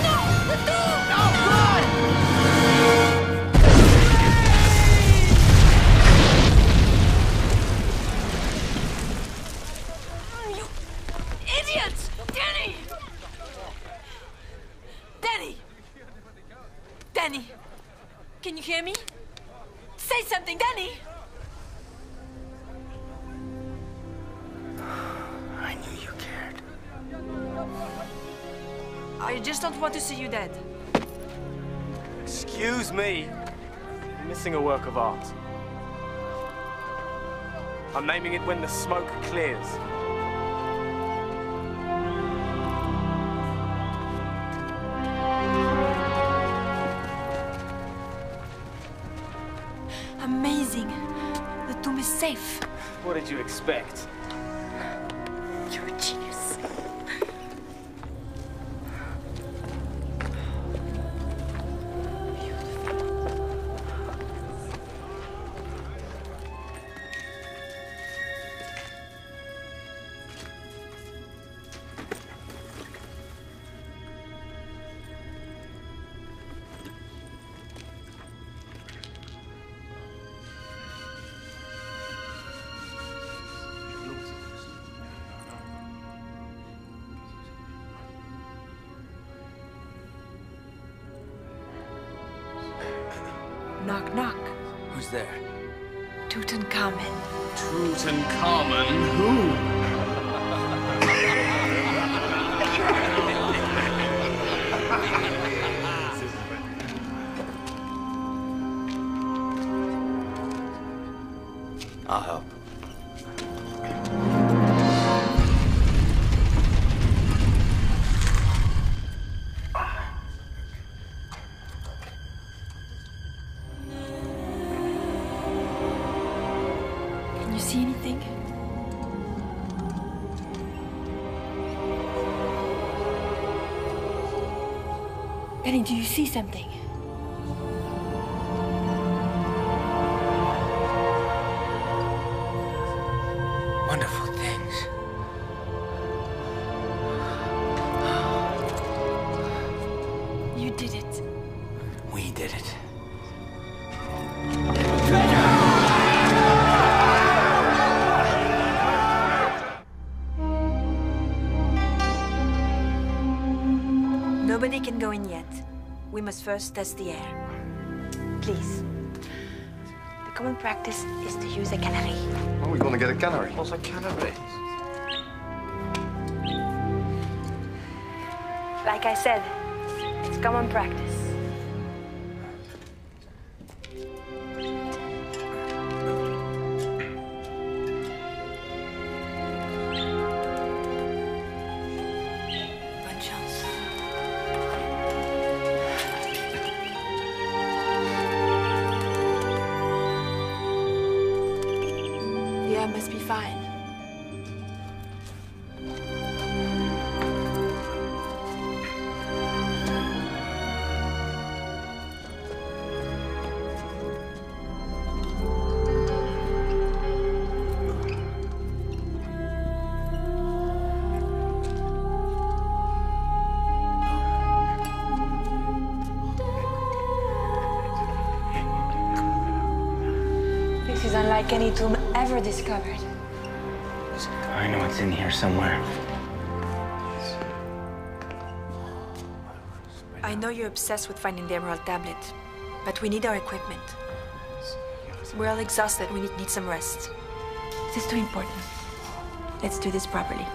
No! The tomb! No, run! Idiots! Danny! Danny! Danny! Can you hear me? Say something, Danny! I knew you cared. I just don't want to see you dead. Excuse me. You're missing a work of art. I'm naming it When the Smoke Clears. Amazing. The tomb is safe. What did you expect? You're a genius. Knock, knock. Who's there? Tutankhamun. Tutankhamun who? I'll help. Can you see anything? Danny, do you see something? Wonderful things. You did it. We did it. Nobody can go in yet. We must first test the air. Please. The common practice is to use a canary. Are we going to get a canary? What's a canary? Like I said, it's common practice. Bonne chance. The air must be fine. This is unlike any tomb ever discovered. I know it's in here somewhere. I know you're obsessed with finding the Emerald Tablet, but we need our equipment. We're all exhausted. We need some rest. This is too important. Let's do this properly.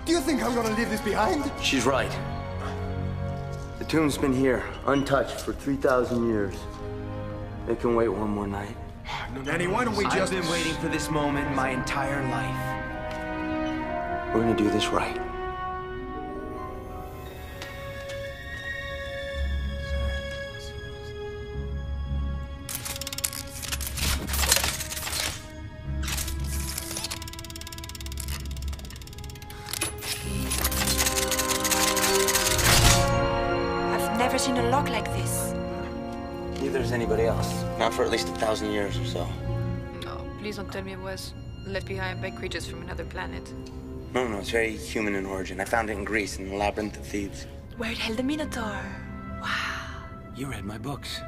Do you think I'm going to leave this behind? She's right. The tomb's been here, untouched, for 3,000 years. They can wait one more night. Danny, why don't we just... I've been waiting for this moment my entire life. We're gonna do this right. I've never seen a lock like this. Neither is anybody else. Not for at least 1,000 years or so. No, please don't tell me it was left behind by creatures from another planet. No, it's very human in origin. I found it in Greece, in the Labyrinth of Thebes. Where it held the Minotaur. You read my books.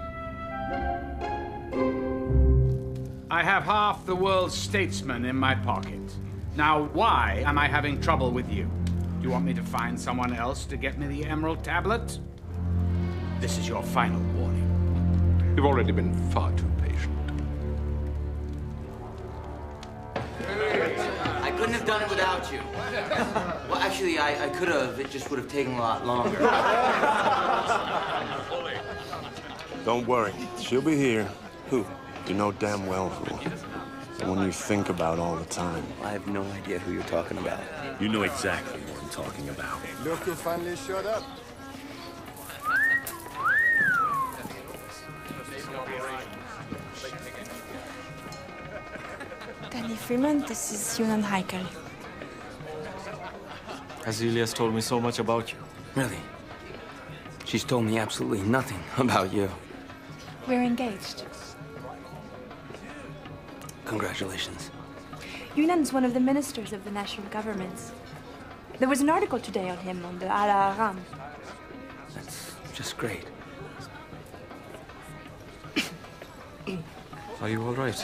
I have half the world's statesmen in my pocket. Now, why am I having trouble with you? Do you want me to find someone else to get me the Emerald Tablet? This is your final warning. You've already been far too patient. I couldn't have done it without you. Well, actually, I could have. It just would have taken a lot longer. Don't worry. She'll be here. Who? You know damn well who. The one you think about all the time. I have no idea who you're talking about. You know exactly what I'm talking about. Look who finally showed up. Danny Freeman, this is Yunan Heikel. Azilia's told me so much about you. Really? She's told me absolutely nothing about you. We're engaged. Congratulations. Yunan's one of the ministers of the national governments. There was an article today on him on the Al Aram. That's just great. Are you all right?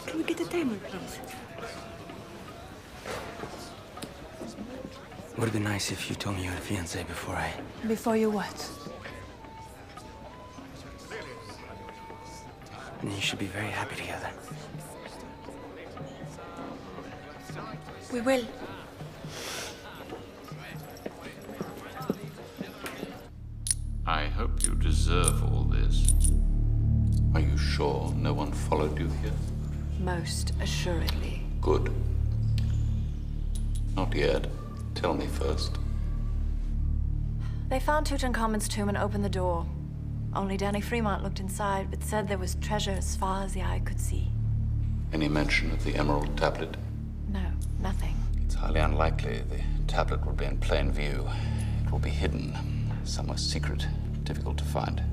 Can we get a table, please? Would have been nice if you told me you had a fiancé before I... Before you what? And you should be very happy together. We will. I hope you deserve all this. Are you sure? sure no one followed you here? Most assuredly. Good. Not yet. Tell me first. They found Tutankhamun's tomb and opened the door. Only Danny Fremont looked inside, but said there was treasure as far as the eye could see. Any mention of the Emerald Tablet? No, nothing. It's highly unlikely the tablet will be in plain view. It will be hidden, somewhere secret, difficult to find.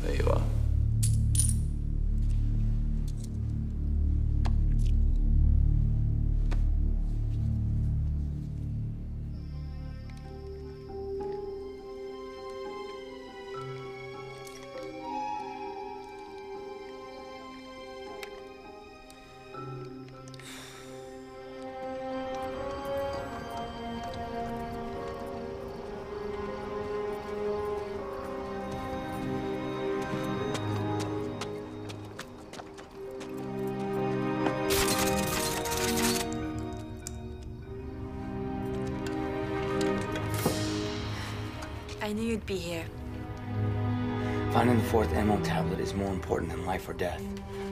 There you are. I knew you'd be here. Finding the fourth Emerald Tablet is more important than life or death.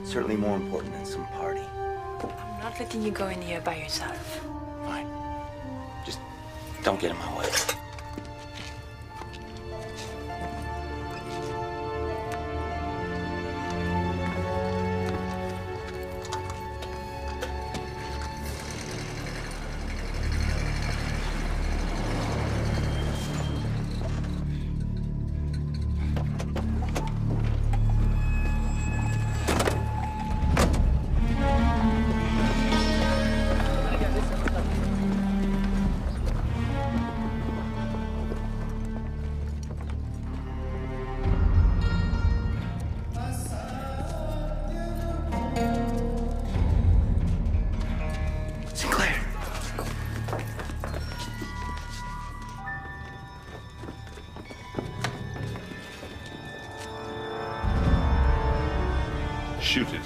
Certainly more important than some party. I'm not letting you go in here by yourself. Fine. Just don't get in my way. Shoot it.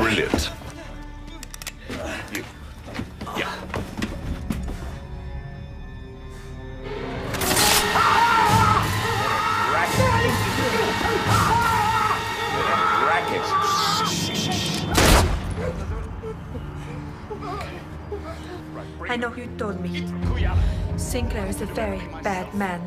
Brilliant. You. Yeah. I know you told me. Sinclair is a very bad man.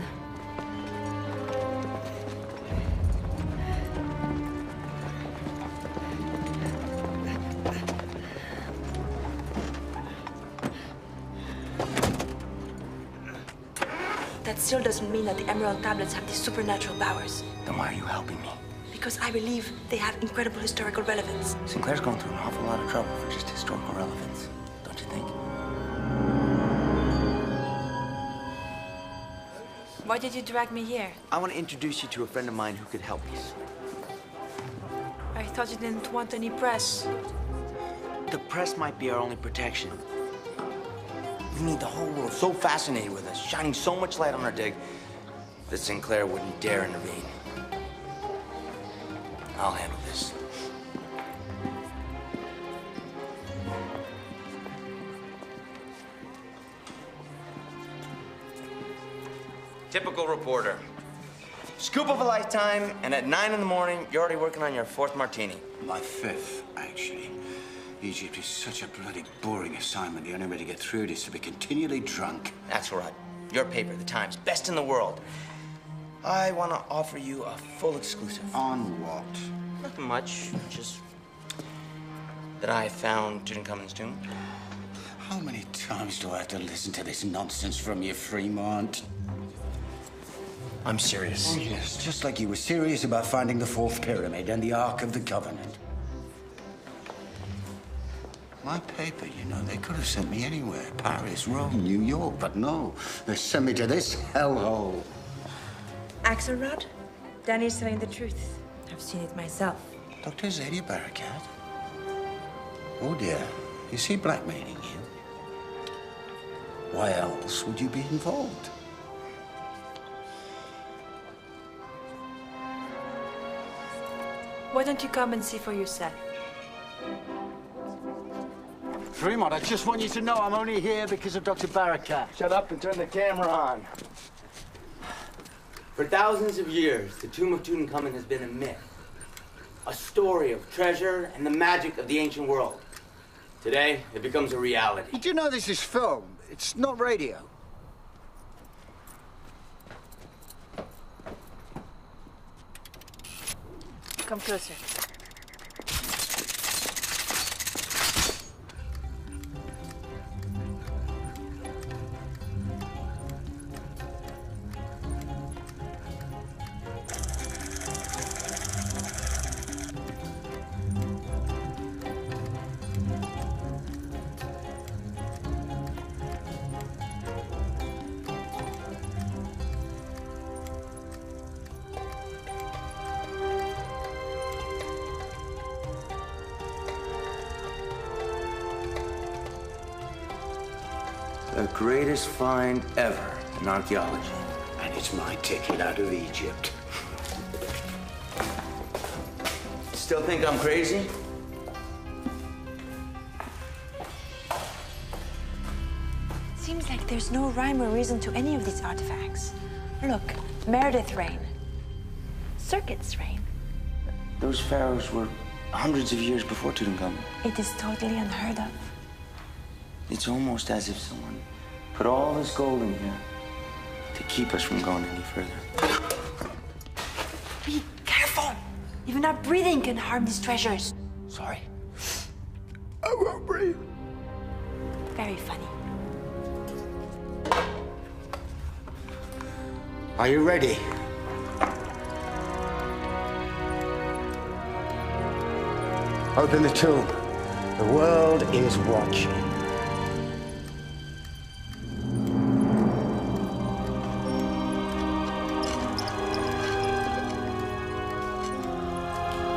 That still doesn't mean that the Emerald Tablets have these supernatural powers. Then why are you helping me? Because I believe they have incredible historical relevance. Sinclair's going through an awful lot of trouble for just historical relevance, don't you think? Why did you drag me here? I want to introduce you to a friend of mine who could help you. I thought you didn't want any press. The press might be our only protection. We need the whole world so fascinated with us, shining so much light on our dig, that Sinclair wouldn't dare intervene. I'll handle this. Typical reporter. Scoop of a lifetime, and at 9 in the morning, you're already working on your fourth martini. My fifth, actually. Egypt is such a bloody boring assignment. The only way to get through it is to be continually drunk. That's right. Your paper, the Times, best in the world. I want to offer you a full exclusive. On what? Nothing much, just that I found Tutankhamun's tomb. How many times do I have to listen to this nonsense from you, Fremont? I'm serious. Oh, yes, just like you were serious about finding the fourth pyramid and the Ark of the Covenant. My paper, you know, they could have sent me anywhere. Paris, Rome, New York, but no. They sent me to this hellhole. Axelrod? Danny's telling the truth. I've seen it myself. Dr. Zadia Barakat? Oh, dear. Is he blackmailing you? Why else would you be involved? Why don't you come and see for yourself? Fremont, I just want you to know I'm only here because of Dr. Barakat. Shut up and turn the camera on. For thousands of years, the tomb of Tutankhamun has been a myth. A story of treasure and the magic of the ancient world. Today, it becomes a reality. Did you know this is film? It's not radio. Come closer. The greatest find ever in archaeology. And it's my ticket out of Egypt. Still think I'm crazy? Seems like there's no rhyme or reason to any of these artifacts. Look, Meredith reign. Circuit's reign. Those pharaohs were hundreds of years before Tutankhamun. It is totally unheard of. It's almost as if someone put all this gold in here to keep us from going any further. Be careful! Even our breathing can harm these treasures. Sorry. I won't breathe. Very funny. Are you ready? Open the tomb. The world is watching.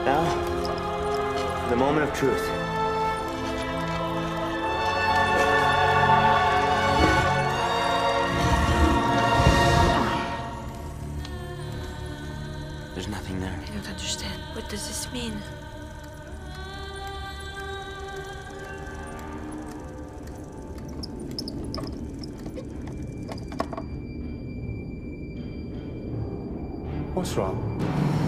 Now, the moment of truth. There's nothing there. I don't understand. What does this mean? What's wrong?